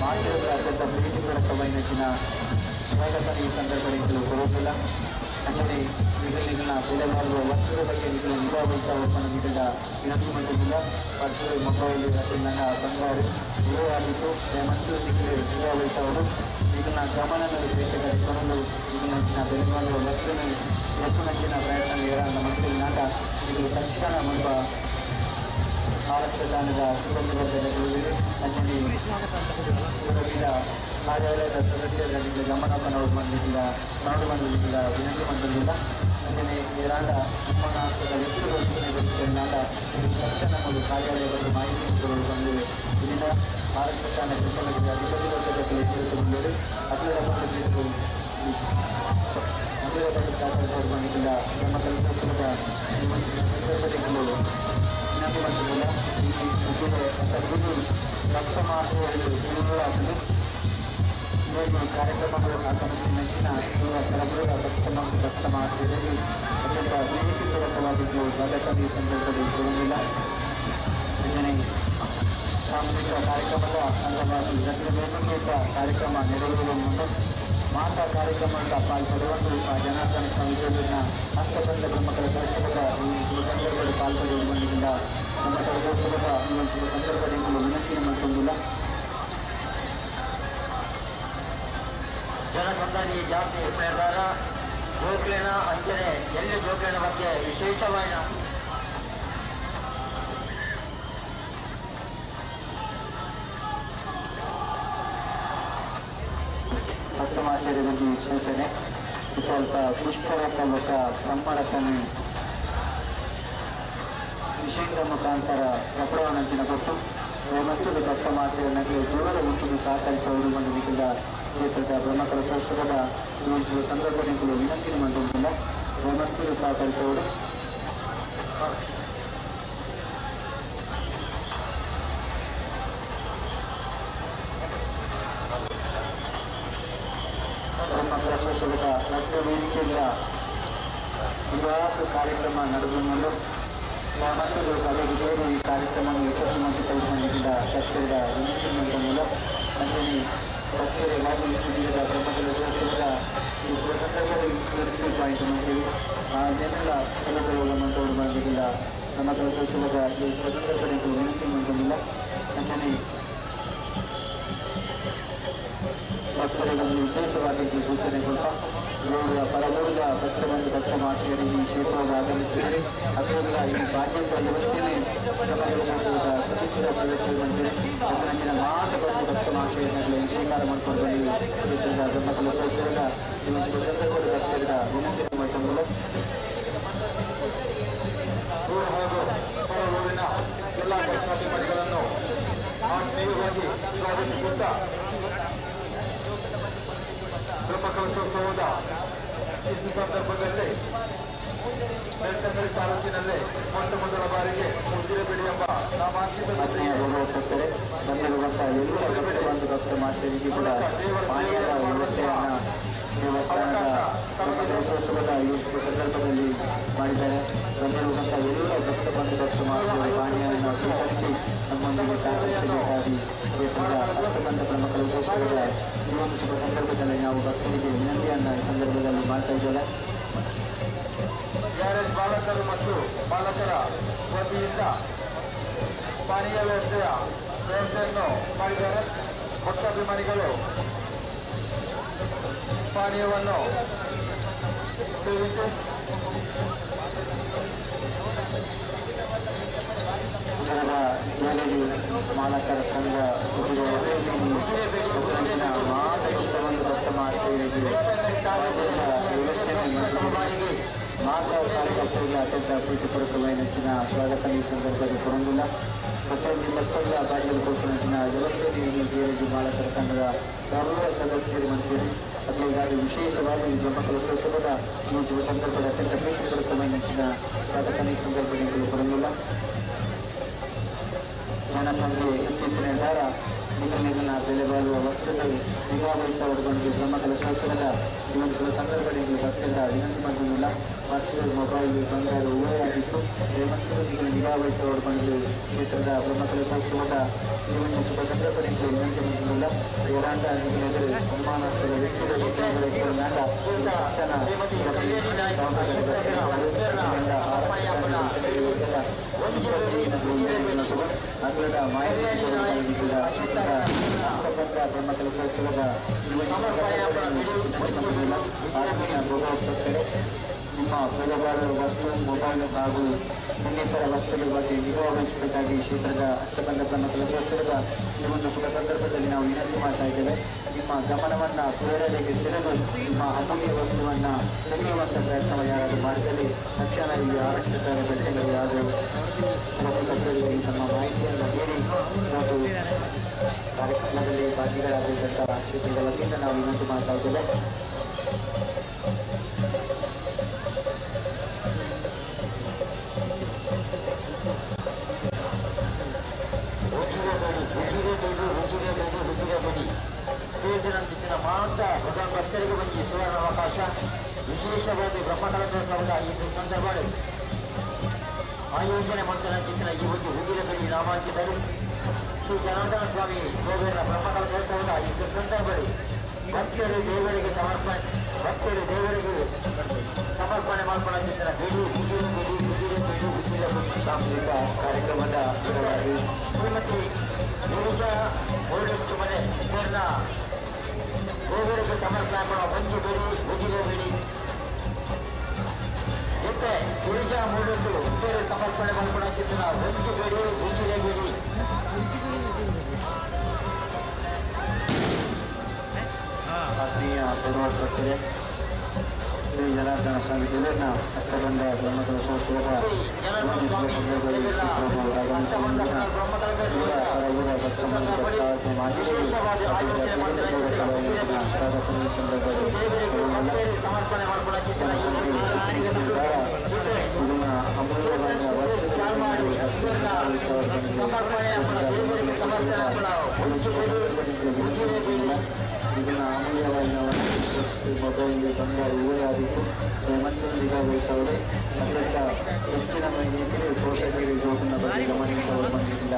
ಮಾತಿರುವ ಅತ್ಯಂತ ಪ್ರೀತಿಪೂರ್ವಕವಾಗಿನ ಸ್ವಾಗತ ಈ ಸಂದರ್ಭದಲ್ಲಿ ಕೊಡುವುದಿಲ್ಲ. ಅಂದರೆ ಈಗಲಿನ ಬೆಲೆ ಮಾಡುವ ವಸ್ತುಗಳ ಬಗ್ಗೆ ಈಗಲೂ ನಿಗಾವಹಿತ ಒಪ್ಪಂದ ನೀಡಿದ ವಿನಂತಿ ಮಂತ್ರಿಯಿಂದ ಪರ್ಸು ಮೊಬೈಲ್ ಮತ್ತು ನನ್ನ ಬಂಗಾರು ಗುರುವಾಗಿದ್ದು ಮಂತ್ರಿ ಸಿಕ್ಕಲು ನಿಗಾವಹಿತವರು ಈಗಿನ ಗಮನದಲ್ಲಿ ಬೇಟೆಗಾರಿಸಿಕೊಂಡು ಈಗಿನ ಬೆಲೆ ಮಾಡುವ ವಸ್ತುವಿನ ಹೆಚ್ಚಿನ ಪ್ರಯತ್ನ ನಮ್ಮ ಮಂತ್ರಿನಾಗ ಇದು ತಕ್ಷಣ ಎಂಬ ಆರಕ್ಷಕ ಸಿಬ್ಬಂದಿಗಳ ಜೊತೆಗೆ ಅಂಜಲಿ ಕಾರ್ಯಾಲಯದ ಸದಸ್ಯರಿಂದ ಗಮನವನ್ನು ನಾಡು ಬಂದಿದ್ದ ವಿನಂತಿ ಮಂಡಳಿಯಿಂದ ಅಂಜನೆ ಏರಾಂಡ ಅನುಮಾನಾಸ್ಪದ ವ್ಯಕ್ತಿಗಳಾದ ತಕ್ಷಣ ಒಂದು ಕಾರ್ಯಾಲಯದಲ್ಲಿ ಮಾಹಿತಿ ಬಂದಿವೆ. ಇಲ್ಲಿಂದ ಆರಕ್ಷಕ ಸಿಬ್ಬಂದಿಗೆ ಅಧಿಕಾರಿಗಳ ಜೊತೆಗೆ ಸೇರಿಸಿಕೊಂಡರು. ಅಗ್ನಿರ ಬಂದಿದ್ದು ಬಂದಿದ್ದ ನಮ್ಮ ಕಲ್ಪೋತ್ಸವದ ಸಂದರ್ಭದಲ್ಲಿ ವಿನಂತಿ ಮಂಡಳಿಯಿಂದ ಈ ರಕ್ತ ಮಾರ್ಗವನ್ನು ಈ ಕಾರ್ಯಕ್ರಮಗಳು ಆಗಮಿಸಿ ನೆಚ್ಚಿನ ಯುವ ಸರಬರಾಜು ಭಕ್ತ ಮಹಾಶಯರಲ್ಲಿ ಅತ್ಯಂತ ಪ್ರೀತಿಪೂರ್ವಕವಾಗಿದ್ದು ಸ್ವಾಗತ ಈ ಸಂದರ್ಭದಲ್ಲಿ ಕೊಡುವುದಿಲ್ಲ. ಸಾಮೂಹಿಕ ಕಾರ್ಯಕ್ರಮದ ಅಂಗವಾಗಿ ವೇದಿಕೆಯಿಂದ ಕಾರ್ಯಕ್ರಮ ನೆರವೇರುವ ಮುನ್ನ ಮಾತಾ ಕಾರ್ಯಕ್ರಮದ ಪಾಲ್ಪಡುವಂತೆ ಜನಾರ್ದನ ಸ್ವಾಮಿಗಳನ್ನ ಹಸ್ತಬಂಧ ಬ್ರಹ್ಮಕರ ದರ್ಶನದ ಈ ಸಂದರ್ಭದಲ್ಲಿ ಪಾಲ್ಪಡುವುದರಿಂದ ನಮ್ಮ ದರ್ಶನದ ಈ ಒಂದು ಸಂದರ್ಭದಲ್ಲಿ ವಿನಂತಿ ಮಾಡಿಕೊಂಡಿಲ್ಲ. ಜನಸಂದಣಿ ಜಾಸ್ತಿ ನಿರ್ಧಾರ ಜೋಕ್ಲೇನ ಅಂಚನೆ ಎಲ್ಲಿ ಜೋಕ್ಲೇನ ಬಗ್ಗೆ ವಿಶೇಷವಾದ ಭಕ್ತಮಾಚಾರ್ಯ ಬಗ್ಗೆ ಸೂಚನೆ ಸ್ವಲ್ಪ ಪುಷ್ಪರಕ ಸಂಪರಕನೆ ವಿಷಯದ ಮುಖಾಂತರ ಕಪಡವನಂಚಿನ ಕೊಟ್ಟು ಮತ್ತು ಭಕ್ತಮಾಚಾರ್ಯನಿಗೆ ದೂರದ ಉಂಟು ಸಹಕರಿಸುವುದು ಬಂದಿದ್ದ ಕ್ಷೇತ್ರದ ಬ್ರಹ್ಮಕರ ಸಂಸ್ಥದ ಜೋಡಿಸುವ ಸಂದರ್ಭದಲ್ಲಿ ವಿನಂತಿ ಮಾಡುವುದಿಲ್ಲ. ಮತ್ತು ಸಹಕರಿಸುವುದು ಬ್ರಹ್ಮಕರ ಸಂಸ್ಥದ ರಕ್ತ ವೇದಿಕೆಯಿಂದ ಇವಾಗ ಕಾರ್ಯಕ್ರಮ ನಡೆದು ಮತ್ತು ಕಲೆಗೆ ಈ ಕಾರ್ಯಕ್ರಮವನ್ನು ಯಶಸ್ವಿಯಾಗಿ ಕೈಗೊಂಡಿದ್ದ ಸತ್ಯದ ವಿನಂತಿ ಮಾಡುವುದಿಲ್ಲ. ಅಂಜನಿ ಸತ್ಯವಾಗಿ ಸ್ಥಿತಿಯ ಬ್ರಹ್ಮಕರ ಸಂಸ್ಥದ ಈ ಸಂದರ್ಭದಲ್ಲಿ ಪಾಯಿಂಟ್ ಮಾಡ್ತೀವಿ. ಅದನ್ನೆಲ್ಲ ಸಲಕರಣೆಗಳ ಮಂಟೋಡು ಮಾಡಲಿಲ್ಲ. ಬ್ರಹ್ಮಕರ ಸಂಸ್ಥದ ಈ ಸಂದರ್ಭದಲ್ಲಿ ವಿನಂತಿ ಮಾಡುವುದಿಲ್ಲ. ಅಂಜನಿ ಭಕ್ತರಿಗೆ ವಿಶೇಷವಾಗಿ ಸೂಚನೆ ಕೊಟ್ಟ ಗೌರವ ಪರಮೂಲದ ಭಕ್ತಬಂಧು ಭಕ್ತ ಮಾತೆಯರಿಗೆ ಈ ಕ್ಷೇತ್ರವನ್ನು ಆಗಮಿಸಿದರೆ ಅದರಿಂದ ಈ ಬಾಧ್ಯತೆ ವ್ಯವಸ್ಥೆಯಲ್ಲಿ ಸದಸ್ಯರ ಸದಸ್ಯರು ಅದರಂಗಿನ ಮಾತ್ರ ಬಂದು ಭಕ್ತ ಮಾತೆಯನ್ನು ಸ್ವೀಕಾರ ಮಾಡಿಕೊಂಡು ಕ್ಷೇತ್ರದ ಬ್ರಹ್ಮಕಲ ಸದಸ್ಯರ ಈ ಒಂದು ಸಂದರ್ಭದ ಭಕ್ತರ ವಿನಂತಿ ಮಾಡಿಕೊಂಡಿಲ್ಲ. ದೂರ ಹಾಗೂ ಹೊರಗೂರಿನ ಎಲ್ಲ ಭಕ್ತಾಧಿಕಾರಿಗಳನ್ನು ಆತ್ಮೀಯವಾಗಿ ಸ್ವಾಗತಿಸುತ್ತಾ ಬ್ರಹ್ಮಕಲಶೋತ್ಸವದ ಈ ಸಂದರ್ಭದಲ್ಲಿ ಬೆಳ್ತಂಗಡಿ ತಾಲೂಕಿನಲ್ಲಿ ಮೊದಲ ಬಾರಿಗೆ ಉಜಿರೆಬೇಡಿ ಎಂಬ ನಾಮಾಂಕಿತ ಭಕ್ತರೆ ಬಂದಿರುವಂತಹ ಎಲ್ಲ ಒಂದು ಭಕ್ತ ಮಾತೆಯರಿಗೆ ಕೂಡ ಪಾನೀಯದ ವ್ಯವಸ್ಥೆಯನ್ನು ದೇವಸ್ಥಾನದ ಬ್ರಹ್ಮಕಲಶೋತ್ಸವದ ಈ ಸಂದರ್ಭದಲ್ಲಿ ಮಾಡಿದ್ದಾರೆ. ಬಂದಿರುವಂತಹ ಎಲ್ಲ ಭಕ್ತ ಬಂಧು ಭಕ್ತ ಮಾತೆಯ ಪಾನೀಯವನ್ನು ಸ್ವೀಕರಿಸಿ ನಮ್ಮೊಂದಿಗೆ ಸಹಕರಿಸಬೇಕಾಗಿ ಹಸ್ತಬಂಧ ಬ್ರಹ್ಮಕಲಶೋತ್ಸವದ ಈ ಒಂದು ಶುಭ ಸಂದರ್ಭದಲ್ಲಿ ನಾವು ಭಕ್ತರಿಗೆ ವಿನಂತಿಯನ್ನು ಈ ಸಂದರ್ಭದಲ್ಲಿ ಮಾಡ್ತಾ ಇದ್ದೇವೆ. ಗ್ಯಾರೇಜ್ ಬಾಲಕರು ಮತ್ತು ಬಾಲಕರ ವತಿಯಿಂದ ಪಾನೀಯ ವ್ಯವಸ್ಥೆಯನ್ನು ಮಾಡಿದ್ದಾರೆ. ಭಕ್ತಾಭಿಮಾನಿಗಳು ಪಾನೀಯವನ್ನು ಸೇವಿಸಿ ಮಾಲಕರ ಸಂಘ ಮಾತೃತ್ವವನ್ನು ಭಕ್ತ ಮಾತೆಯರಿಗೆ ಮಾತಾ ಕಾರ್ಯಕರ್ತರಿಗೆ ಅತ್ಯಂತ ಪ್ರೀತಿಪೂರ್ವಕವಾಗಿ ನೆಚ್ಚಿನ ಸ್ವಾಗತ ಈ ಸಂದರ್ಭದಲ್ಲಿ ಕೊಡೋದಿಲ್ಲ. ಮತ್ತೊಂದು ಬಾಡಿಗೆ ಕೊಟ್ಟಿನ ವ್ಯವಸ್ಥೆಯಲ್ಲಿ ಬೇರೆ ಮಾಲಕರ ಸಂಘದ ಸರ್ವ ಸದಸ್ಯರು ಮಂತ್ರಿ ಅದಕ್ಕಾಗಿ ವಿಶೇಷವಾಗಿ ಬ್ರಹ್ಮಕಲಶೋತ್ಸವದ ಈ ಶುಭ ಸಂದರ್ಭದ ಅತ್ಯಂತ ಪ್ರೀತಿಪೂರ್ವಕವಾಗಿ ನೆಚ್ಚಿನ ಸ್ವಾಗತ ಈ ಸಂದರ್ಭದಲ್ಲಿ ಕೊಡೋದಿಲ್ಲ. ಜನಸಂಖ್ಯೆ ಇತ್ತೀಚಿನ ನಿರ್ಧಾರ ನಿಗಮನ ಬೆಲೆ ಬಾಳುವ ವಸ್ತುಗಳು ನಿಗಾವಹಿಸುವ ಬಂದು ಬ್ರಹ್ಮಕಲಶೋತ್ಸವದ ಈ ಒಂದು ಸಂದರ್ಭದಲ್ಲಿ ಭಕ್ತರಿಂದ ವಿನಂತಿ ಮಾಡುವುದಿಲ್ಲ. ವರ್ಷದ ಮೊಬೈಲ್ ಬಂಗಾರ ಉಭಯಾಗಿದ್ದು ಮತ್ತು ನಿಗಾವಹಿಸುವ ಬಂದು ಕ್ಷೇತ್ರದ ಬ್ರಹ್ಮಕಲಶೋತ್ಸವದ ಈ ಒಂದು ಶುಭ ಸಂದರ್ಭದಲ್ಲಿ ವಿನಂತಿ ಮಾಡುವುದಿಲ್ಲ. ಏರಾಂಡ ಸನ್ಮಾನದ ವ್ಯಕ್ತಿಗಳು ಅಗ್ರದ ಮಾಹಿತಿ ಬ್ರಹ್ಮಕಲಶೋತ್ಸವದ ಆತ್ಮೀಯ ಭೋಗೋತ್ಸವಕ್ಕೆ ನಿಮ್ಮ ಬೆಲೆಬಾಳುವ ವಸ್ತು ಮೊಬೈಲ್ ಹಾಗೂ ಇನ್ನಿತರ ವಸ್ತುಗಳ ಬಗ್ಗೆ ನಿಗಾ ವಹಿಸಬೇಕಾಗಿ ಕ್ಷೇತ್ರದ ಹಸ್ತಬಂಧ ಬ್ರಹ್ಮಕಲಶೋತ್ಸವದ ಈ ಒಂದು ಶುಭ ಸಂದರ್ಭದಲ್ಲಿ ನಾವು ವಿನಂತಿ ಮಾಡ್ತಾ ಇದ್ದೇವೆ. ನಿಮ್ಮ ಗಮನವನ್ನು ಪ್ರೇರಣೆಗೆ ಸೆಳೆದು ನಿಮ್ಮ ಅಮೂಲ್ಯ ವಸ್ತುವನ್ನು ತೆಗೆಯುವಂಥ ಪ್ರಯತ್ನ ಯಾರಾದರೂ ಮಾಡಿದಲ್ಲಿ ತಕ್ಷಣ ಈ ಆರಕ್ಷಕ ಘಟನೆಗಳು ಯಾರು ತಮ್ಮ ಮಾಹಿತಿಯನ್ನು ನೀಡಿ ಮತ್ತು ಕಾರ್ಯಕ್ರಮದಲ್ಲಿ ಭಾಗಿಗಳಾಗಿದ್ದಂಥ ಕ್ಷೇತ್ರದ ವತಿಯಿಂದ ನಾವು ವಿನಂತಿ ಮಾಡ್ತಾ ಇದ್ದೇವೆ. ಹುಜುರೆ ಬಡಿ ದಿನಂತಿನ ಮಾತ್ರ ಭಕ್ತರಿಗೆ ಬಂದು ಸುವರ್ಣ ಅವಕಾಶ ವಿಶೇಷವಾಗಿ ಬ್ರಹ್ಮಕಲಶೋತ್ಸವದ ಈ ಸಂದರ್ಭದಲ್ಲಿ ಆಯೋಜನೆ ಮಾಡ್ತಿನ ಈ ಒಂದು ಹೂವಿನಲ್ಲಿ ನಾಮಾಂಕಿತರು ಶ್ರೀ ಜನಾರ್ದನ ಸ್ವಾಮಿ ಗೋವೇರ ಬ್ರಹ್ಮಕಲಶೋತ್ಸವದ ಈ ಸಂದರ್ಭದಲ್ಲಿ ಭಕ್ತರು ದೇವರಿಗೆ ಸಮರ್ಪಣೆ ಮಾಡ್ಕೊಳ್ಳುತ್ತಿದ್ದ ಸಾಂಸ್ಕೃತಿಕ ಕಾರ್ಯಕ್ರಮದ ಶ್ರೀಮತಿ ಗಿರಿಜಾ ಮುರುಡೇಶ್ವರ ಮನೆ ಸೇರಿನ ದೇವರಿಗೆ ಸಮರ್ಪಣೆ ಮಾಡುವ ಮಂಜು ಬೇಡಿ ಜೊತೆ ಗಿರಿಜಾ ಮುರುಡೇಶ್ವರ ದೇವರಿಗೆ ಸಮರ್ಪಣೆ ಮಾಡ್ಕೊಳ್ಳುತ್ತಿದ್ದ ಮಂಜು ಬೇಡಿ ಆತ್ಮೀಯ ಪೂರ್ವಕರ್ತರೆ ಶ್ರೀ ಜನಾರ್ದನ ಸ್ವಾಮಿ ದೇವರನ್ನ ಅಷ್ಟಬಂಧ ಬ್ರಹ್ಮಕಲಶೋತ್ಸವದ ಸಮರ್ಪಣೆ ಇದನ್ನು ಅಮೂಲ್ಯವಾಗಿ ಮೊಬೈಲ್ಗೆ ಬಂಗಾರ ಊರಾದಿತ್ತು ಮತ್ತೊಂದಿಗಾಗಿರುತ್ತವರು ಅದರಿಂದ ಹೆಚ್ಚಿನ ಮಹಿಳೆಯರಿಗೆ ಪೋಷಕರಿಗೆ ಜೋಡಿನ ಬಗ್ಗೆ ಗಮನಿಸಲು ಬಂದಿಲ್ಲ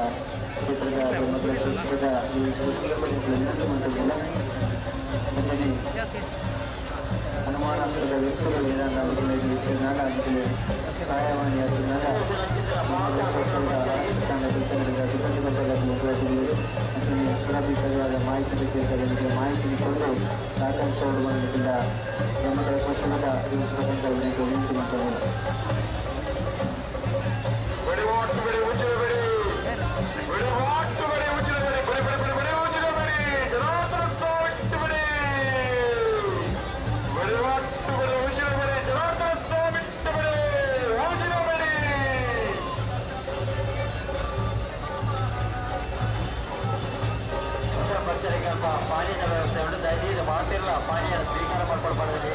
ಕ್ಷೇತ್ರದ ಬ್ರಹ್ಮಕಲಶೋತ್ಸವದ ಈ ವಿನಂತಿ ಮಾಡಿಲ್ಲ ಮುಂದೆ ಹನುಮಾನಾಸ್ತ್ರದ ವ್ಯಕ್ತಿಗಳು ಏನಾದ ಅವರಿಗೆ ನಾಡಾಗಿದೆ ಸಹಾಯವಾಣಿ ಅದರಿಂದ ಸುಲಭಿತವಾದ ಮಾಹಿತಿ ಬೇಕಾದವರಿಗೆ ಮಾಹಿತಿ ಕೊಂಡು ಸಹಕರಿಸಲು ಬಂದಿದ್ದ ಬ್ರಹ್ಮಕಲಶೋತ್ಸವದ ವಿನಂತಿ ಮಾಡ್ತಾರೆ. ಪಾನೀಯದ ವ್ಯವಸ್ಥೆ ಉಂಟು, ದಯచేసి ಮಾತಿಲ್ಲ ಪಾನೀಯದ ಸ್ವೀಕಾರ ಮಾಡಿಕೊಡ್ಬಾರ್ದು.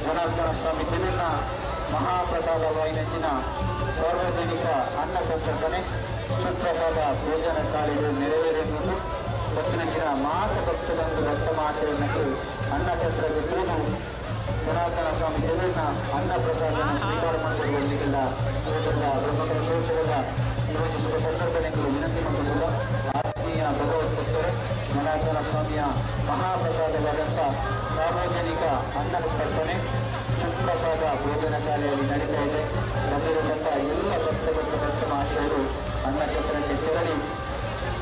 ಜನಾರ್ದನ ಸ್ವಾಮಿ ದಿನ ಮಹಾಪ್ರಸಾದ ವಾಹಿನಿಯ ಸಾರ್ವಜನಿಕ ಅನ್ನ ಸಂತರ್ಪಣೆ ಸುಪ್ರಸಾದ ಭೋಜನ ಶಾಲೆಗಳು ನೆರವೇರುವುದು ದಕ್ಷಿಣ ಮಾಸ ಪಕ್ಷದೊಂದು ಭಕ್ತ ಮಹಾಶಯನಕ್ಕೆ ಅನ್ನಛತ್ರಕ್ಕೆ ತಿಳಿದು ಜನಾರ್ದನ ಸ್ವಾಮಿ ದೇವರನ್ನ ಅನ್ನ ಪ್ರಸಾದವನ್ನು ಸ್ವೀಕಾರ ಮಾಡಿಕೊಳ್ಳುವುದಕ್ಕಿಲ್ಲ ಬ್ರಹ್ಮಕಲಶೋತ್ಸವದ ಈ ಒಂದು ಶುಭ ಸಂದರ್ಭನೆಗಳು ವಿನಂತಿ ಮಾಡಿಕೊಳ್ಳುವ ಆತ್ಮೀಯ ಭಗವದ್ಭಕ್ತರೇ ಜನಾರ್ದನ ಸ್ವಾಮಿಯ ಮಹಾಪ್ರಸಾದವಾದಂಥ ಸಾರ್ವಜನಿಕ ಅನ್ನ ಸಂತರ್ಪಣೆ ಸುಪ್ರಸಾದ ಭೋಜನ ಶಾಲೆಯಲ್ಲಿ ನಡೀತಾ ಇದೆ. ಬಂದಿರತಕ್ಕ ಎಲ್ಲ ಭಕ್ತ ಮಹಾಶಯರು ಅನ್ನಛತ್ರಕ್ಕೆ ತೆರಳಿ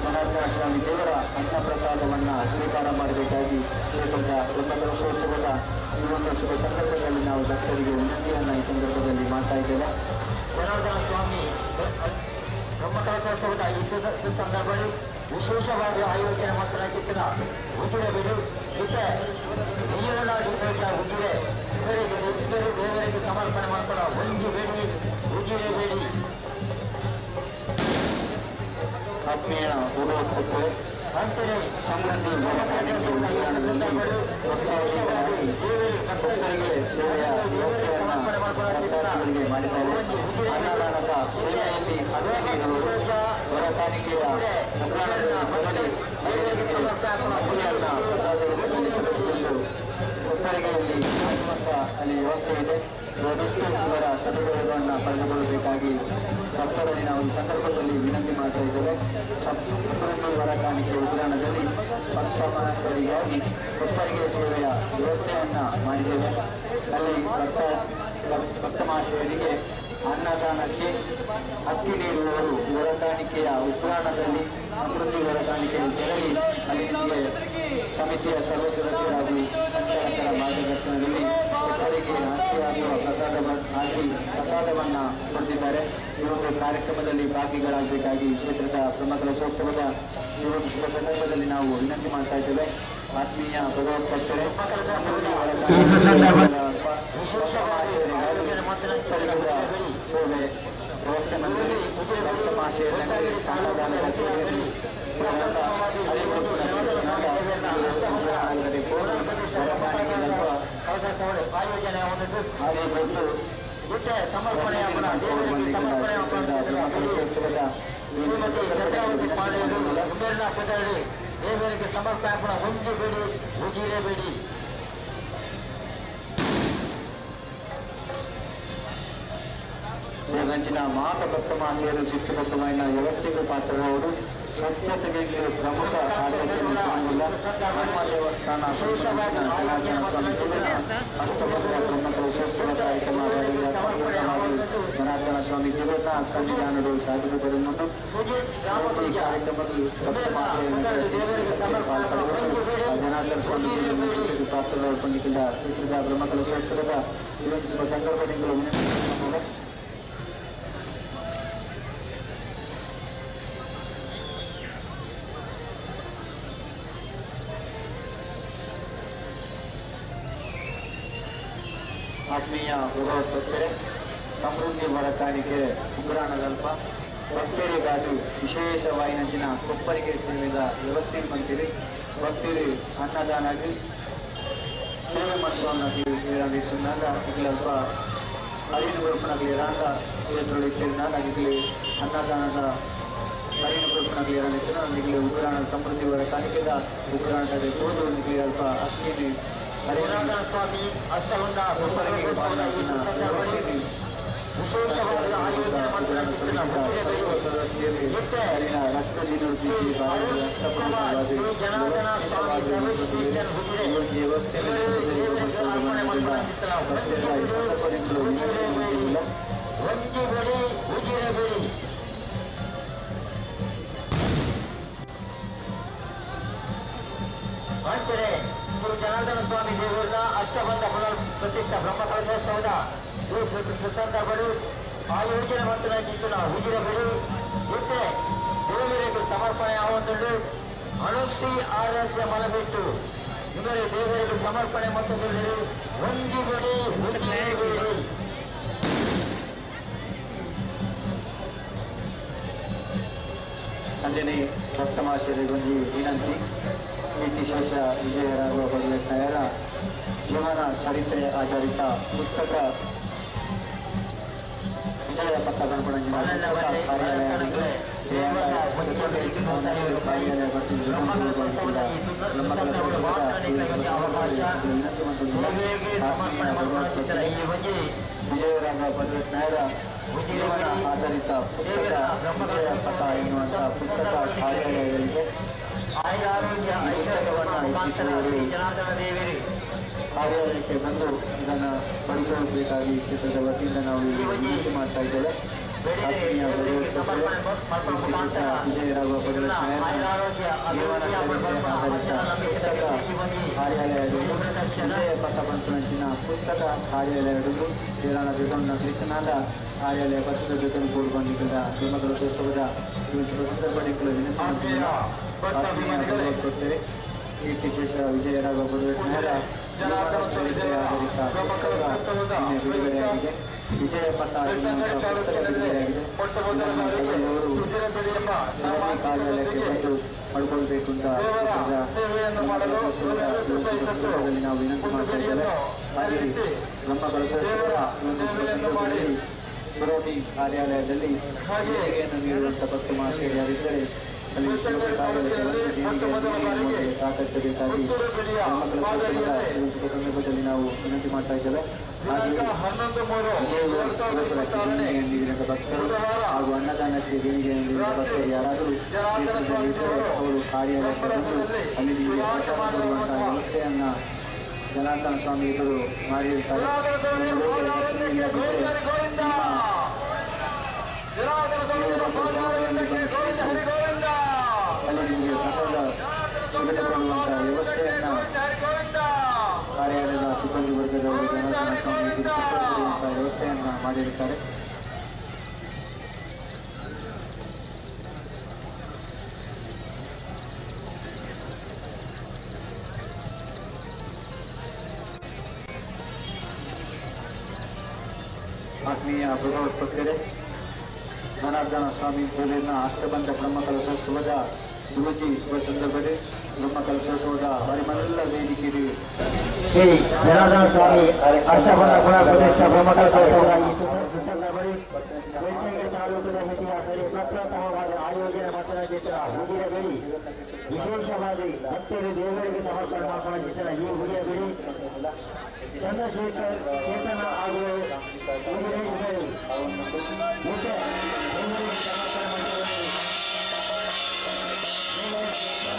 ಜನಾರ್ದನ ಸ್ವಾಮಿ ದೇವರ ಅನ್ನ ಪ್ರಸಾದವನ್ನು ಸ್ವೀಕಾರ ಮಾಡಬೇಕಾಗಿ ಕ್ಷೇತ್ರದ ಬ್ರಹ್ಮಕಲಶೋತ್ಸವದ ಈ ಒಂದು ಶುಭ ಸಂದರ್ಭದಲ್ಲಿ ನಾವು ಭಕ್ತರಿಗೆ ವಿನಂತಿಯನ್ನು ಈ ಸಂದರ್ಭದಲ್ಲಿ ಮಾಡ್ತಾ ಇದ್ದೇವೆ. ಜನಾರ್ದನ ಸ್ವಾಮಿ ಬ್ರಹ್ಮಕಲಶೋತ್ಸವದ ಈ ಸಂದರ್ಭದಲ್ಲಿ ವಿಶೇಷವಾಗಿ ಆಯೋಜನೆ ಮಾಡ್ತಾ ಚಿತ್ರ ಉಜಿರೆ ಬಿಡು ಜೊತೆ ನೀರನಾಡಿ ಸಹಿತ ಉಜಿರೆ ಇಬ್ಬರು ದೇವರಿಗೆ ಸಮರ್ಪಣೆ ಮಾಡ್ಕೊಳ್ಳೋ ಮಂಜು ಬೇಡಿ ಉಜಿರೆ ಬೇಡಿ. ಆತ್ಮೀಯ ಪೂರ್ವಕರ್ತರೆ ಅಂಚನೆ ಸಮೃದ್ಧಿ ಭಕ್ತರಿಗೆ ಸೇವೆಯ ವ್ಯವಸ್ಥೆಯನ್ನು ಮಾಡಿದ್ದಾರೆ. ಅನ್ನದಾನದ ಸೇವೆಯಲ್ಲಿ ಅತಿಥಿಗಳು ಹೊರ ಕಾಣಿಕೆಯ ಕೊಪ್ಪರಿಗೆಯಲ್ಲಿ ಮಾಡುವಂಥ ಅಲ್ಲಿ ವ್ಯವಸ್ಥೆ ಇದೆ. ಇವರ ಸದುಪಯೋಗವನ್ನು ಪಡೆದುಕೊಳ್ಳಬೇಕಾಗಿ ಭಕ್ತರಲ್ಲಿ ನಾವು ಈ ಸಂದರ್ಭದಲ್ಲಿ ವಿನಂತಿ ಮಾಡ್ತಾ ಇದ್ದೇವೆ. ಹೊರ ಕಾಣಿಕೆ ಉಗ್ರಾಣದಲ್ಲಿ ಭಕ್ತರಿಗಾಗಿ ಕೊಪ್ಪರಿಗೆ ಸೇವೆಯ ವ್ಯವಸ್ಥೆಯನ್ನು ಮಾಡಿದ್ದೇವೆ. ಅಲ್ಲಿ ಭಕ್ತ ಮಹಾಶಯರಿಗೆ ಅನ್ನದಾನಕ್ಕೆ ಅಕ್ಕಿ ನೀಡುವವರು ಹೊರಕಾಣಿಕೆಯ ಉಗ್ರಾಣದಲ್ಲಿ ಸಮೃದ್ಧಿ ಹೊರಕಾಣಿಕೆಯಲ್ಲಿ ತೆರಳಿ ಅಲ್ಲಿಗೆ ಸಮಿತಿಯ ಸರ್ವ ಸದಸ್ಯರಾಗಿ ಸಂಚಾಲಕರ ಮಾರ್ಗದರ್ಶನದಲ್ಲಿ ಕೊಪ್ಪರಿಗೆ ಹಂಚಿಯಾಗುವ ಪ್ರಸಾದವನ್ನು ಕೊಡ್ತಿದ್ದಾರೆ. ಈ ಒಂದು ಕಾರ್ಯಕ್ರಮದಲ್ಲಿ ಭಾಗಿಗಳಾಗಬೇಕಾಗಿ ಕ್ಷೇತ್ರದ ಬ್ರಹ್ಮಕಲಶೋತ್ಸವದ ಈ ಒಂದು ಶುಭ ಸಂದರ್ಭದಲ್ಲಿ ನಾವು ವಿನಂತಿ ಮಾಡ್ತಾ ಇದ್ದೇವೆ. ಆತ್ಮೀಯ ಭಗವದ್ಭಕ್ತರೇ ಸೇವೆ ವ್ಯವಸ್ಥೆ ಮಂಡಳಿ ಆಯೋಜನೆ ಸಮರ್ಪಣೆ ಶ್ರೀಮತಿ ಚಂದ್ರಾವತಿ ಪಾಳೆಯರು ಉಮೇರ್ನ ಪದರಡಿ ದೇವರಿಗೆ ಸಮರ್ಪಣೆ ಹೊಂದಿಬೇಡಿ ಉಜಿರಬೇಡಿ. ಶ್ರೀಗಂಚಿನ ಮಾತಕತ್ತ ಮಹಿಳೆಯರು ಶಿಸ್ತುಬದ್ಧమైన ವ್ಯವಸ್ಥೆಗೆ ಪಾತ್ರರಾದರು. ಸ್ವಚ್ಛತೆಗೆ ಪ್ರಮುಖ ಆದ್ಯತೆಯನ್ನು ಕಾಣುವುದಿಲ್ಲ. ನಮ್ಮ ದೇವಸ್ಥಾನ ಅಷ್ಟಪತ್ರ ಬ್ರಹ್ಮಕಲ ಉತ್ಸವ ಕಾರ್ಯಕ್ರಮ ಜನಾರ್ದನ ಸ್ವಾಮಿ ಜೀವನ ಸಂವಿಧಾನಗಳು ಸಾಧಕರು ಮುನ್ನು ಈ ಕಾರ್ಯಕ್ರಮದಲ್ಲಿ ಜನಾರ್ದನ ಸ್ವಾಮಿ ಪಾತ್ರರಾಗಿ ಕೊಂಡಿದ್ದ ಶ್ರೀ ಬ್ರಹ್ಮಕಲ ಉತ್ಸವದ ಇವತ್ತು ಸಂದರ್ಭಗಳು ಆತ್ಮೀಯ ಗೌರವಸ್ಥರೆ ಸಮೃದ್ಧಿ ಹೊರ ಕಾಣಿಕೆ ಉಗ್ರಾಣದಲ್ಪ ಭಕ್ತರಿಗಾದು ವಿಶೇಷವಾಯಿನಂಚಿನ ಕೊಪ್ಪರಿಗೆ ಸೇವೆದ ವ್ಯವಸ್ಥೆ ಮಂತ್ರಿ ಭಕ್ತರು ಅನ್ನದಾನಾಗಿ ಸೇವೆ ಮಾಡುವನ್ನಾಗಿ ಹೇಳಬೇಕಂದಾಗ ಇದಲ್ಪ ಅರಿವು ಕೊಡುಪನಾಗಲಿರಾಂಗ ಇದರಲ್ಲಿ ಸೇರಿದಾಗ ಇದರಲ್ಲಿ ಅನ್ನದಾನದ ಅರಿವು ಕೊಡುಪನಾಗಲಿರಾಂಗ ನಿಗಲಿ ಉಗ್ರಾಣ ಸಮೃದ್ಧಿ ಹೊರ ಕಾಣಿಕೆದ ಉಗ್ರಾಣದ ತೋದು ನಿಗಲಿ ಅಲ್ಪ ಅಕ್ಕಿ ಸ್ವಾಮಿ ಅಷ್ಟವನ್ನ ವಿಶೇಷವಾದ ಆಚರಣೆ ಶ್ರೀ ಜನಾರ್ದನ ಸ್ವಾಮಿ ದೇವರ ಅಷ್ಟಬಂಧ ಪುನರ್ ಪ್ರತಿಷ್ಠಾ ಬ್ರಹ್ಮಕಲಶೋತ್ಸವದ ಈ ಸಂದರ್ಭಗಳು ಆಯೋಜನೆ ಮಾಡ್ತಾನೆ ಚಿಂತನ ಹುಜಿರಗಳು ಮತ್ತೆ ದೇವರಿಗೆ ಸಮರ್ಪಣೆ ಆವಂತಂಡು ಅನುಷ್ಠಿ ಆರಾಧ್ಯ ಮನಬಿಟ್ಟು ನಿಮಗೆ ದೇವರಿಗೆ ಸಮರ್ಪಣೆ ಮತ್ತು ಹೊಂದಿಬಿಡಿ ಹುಜಿರಬೇಡಿ. ಅಂಜನೆ ಭಕ್ತಮಾಶ್ಚರ್ಯಗೊಂಡಿ ವಿನಂತಿ ವಿಶೇಷ ವಿಜಯರಾಘವ ಭಗವತ್ನಾಯರ ಜೀವನ ಚರಿತ್ರೆ ಆಧಾರಿತ ಪುಸ್ತಕ ವಿಜಯ ಪಕ್ಕ ಗಣಪಣಂಜಿನ ವಿಜಯರಾಘವ ಭಗವತ್ನಾಯರ ಜೀವನ ಆಧಾರಿತ ಪುಸ್ತಕ ವಿಜಯ ಪಥ ಎನ್ನುವಂತಹ ಪುಸ್ತಕ ಕಾರ್ಯಾಲಯಗಳಿಗೆ ಕಾರ್ಯಾಲಯಕ್ಕೆ ಬಂದು ಇದನ್ನು ಪಡೆದುಕೊಳ್ಳಬೇಕಾಗಿ ಕ್ಷೇತ್ರದ ವತಿಯಿಂದ ನಾವು ವಿನಂತಿ ಮಾಡ್ತಾ ಇದ್ದೇವೆ. ವಿಜಯರಾಘವ ಕಾರ್ಯಾಲಯಗಳು ವಿಜಯ ಪಥ ಪಂಚನಂಚಿನ ಪುಸ್ತಕ ಕಾರ್ಯಾಲಯಗಳು ಕೇರಳ ವಿಧಾನ ಕೃಷ್ಣನಾದ ಕಾರ್ಯಾಲಯ ಪತ್ರದ ಜೊತೆ ಕೂಡಿಕೊಂಡಿದ್ದ ಬ್ರಹ್ಮಕಲಶೋತ್ಸವದ ಸಂದರ್ಭಗಳು ವಿನಂತಿ ಮಾಡ್ತೇವೆ. ಕೀರ್ತಿಶೇಷ ವಿಜಯರಾಘವ ಭಗವತ್ನಾಯರ ಚರಿತ್ರೆ ಆಧಾರಿತ ಬಿಡುಗಡೆಯಾಗಿದೆ. ವಿಜಯ ಪಥ ಪುಸ್ತಕ ಬಿಡುಗಡೆಯಾಗಿದೆ. ಕಾರ್ಯಾಲಯಕ್ಕೆ ಬಂದು ಪಡ್ಕೊಳ್ಬೇಕು ಅಂತ ನಾವು ವಿನಂತಿ ಮಾಡ್ತಾ ಇದ್ದೇವೆ. ಹಾಗೆ ಬ್ರಹ್ಮಕಲಶೋತ್ಸವದ ಪುರೋಟಿ ಕಾರ್ಯಾಲಯದಲ್ಲಿ ದೇಣಿಗೆಯನ್ನು ನೀಡುವಂಥ ಭಕ್ತ ಮಹಾಶಯರಿದ್ದರೆ ಅಲ್ಲಿ ಸಾಕಷ್ಟು ಬೇಕಾಗಿ ಸಂದರ್ಭದಲ್ಲಿ ನಾವು ವಿನಂತಿ ಮಾಡ್ತಾ ಇದ್ದೇವೆ. ಭಕ್ತರು ಹಾಗೂ ಅನ್ನದಾನಕ್ಕೆ ದೇಣಿಗೆ ನೀಡಿದ ಭಕ್ತರು ಯಾರಾದರೂ ಅವರು ಕಾರ್ಯಾಲಯಕ್ಕೆ ಬಂದು ಅಲ್ಲಿ ಮಾಡುವಂತಹ ವ್ಯವಸ್ಥೆಯನ್ನು ಜನಾರ್ದನ ಸ್ವಾಮಿಗಳು ಮಾಡಿರುತ್ತಾರೆ. ಅಲ್ಲಿ ನಿಮಗೆ ಪ್ರಸಾದ ತೆಗೆದುಕೊಳ್ಳುವಂತಹ ವ್ಯವಸ್ಥೆಯನ್ನು ಕಾರ್ಯಾಲಯದ ಸಿಬ್ಬಂದಿ ವರ್ಗದವರು ಜನಾರ್ದನ ಸ್ವಾಮಿ ಕೊಡುವಂತಹ ವ್ಯವಸ್ಥೆಯನ್ನು ಮಾಡಿರುತ್ತಾರೆ. ಆತ್ಮೀಯ ಭಗವತ್ಪತ್ರೆ ಜನಾರ್ದನ ಸ್ವಾಮಿ ದೇವರನ್ನ ಅಷ್ಟಬಂಧ ಬ್ರಹ್ಮಕಲಶೋತ್ಸವದ ಗುರುಜಿ ಶುಭ ಸಂದರ್ಭದಲ್ಲಿ ಬ್ರಹ್ಮಕಲಶೋತ್ಸವದ ಪರಿಮಳ ವೇದಿಕೆಯಲ್ಲಿ ಶ್ರೀ ಜನಾರ್ದನ ಸ್ವಾಮಿ ಅಷ್ಟಬಂಧ ಪ್ರತಿಷ್ಠಾ ಬ್ರಹ್ಮಕಲಶೋತ್ಸವದ ಈ ಸಂದರ್ಭದಲ್ಲಿ ತಾಲೂಕಿನ ಇತಿಹಾಸದಲ್ಲಿ ಪ್ರಪ್ರಥಮವಾದ ಚಿತ್ರ ಉಜಿರೆ ಬೆಡಿ ವಿಶೇಷವಾಗಿ ಭಕ್ತರು ದೇವರಿಗೆ ಸಮರ್ಪಣೆ ಮಾಡ್ಕೊಳ್ಳೋ ಚಿತ್ರ ಈ ಉಜಿರೆ ಬೆಡಿ ಚಂದ್ರಶೇಖರ್ ಚೇತನ ಹಾಗೂ ಉಜಿರೆ ಬೆಡಿ ಮತ್ತೆ ದೇವರಿಗೆ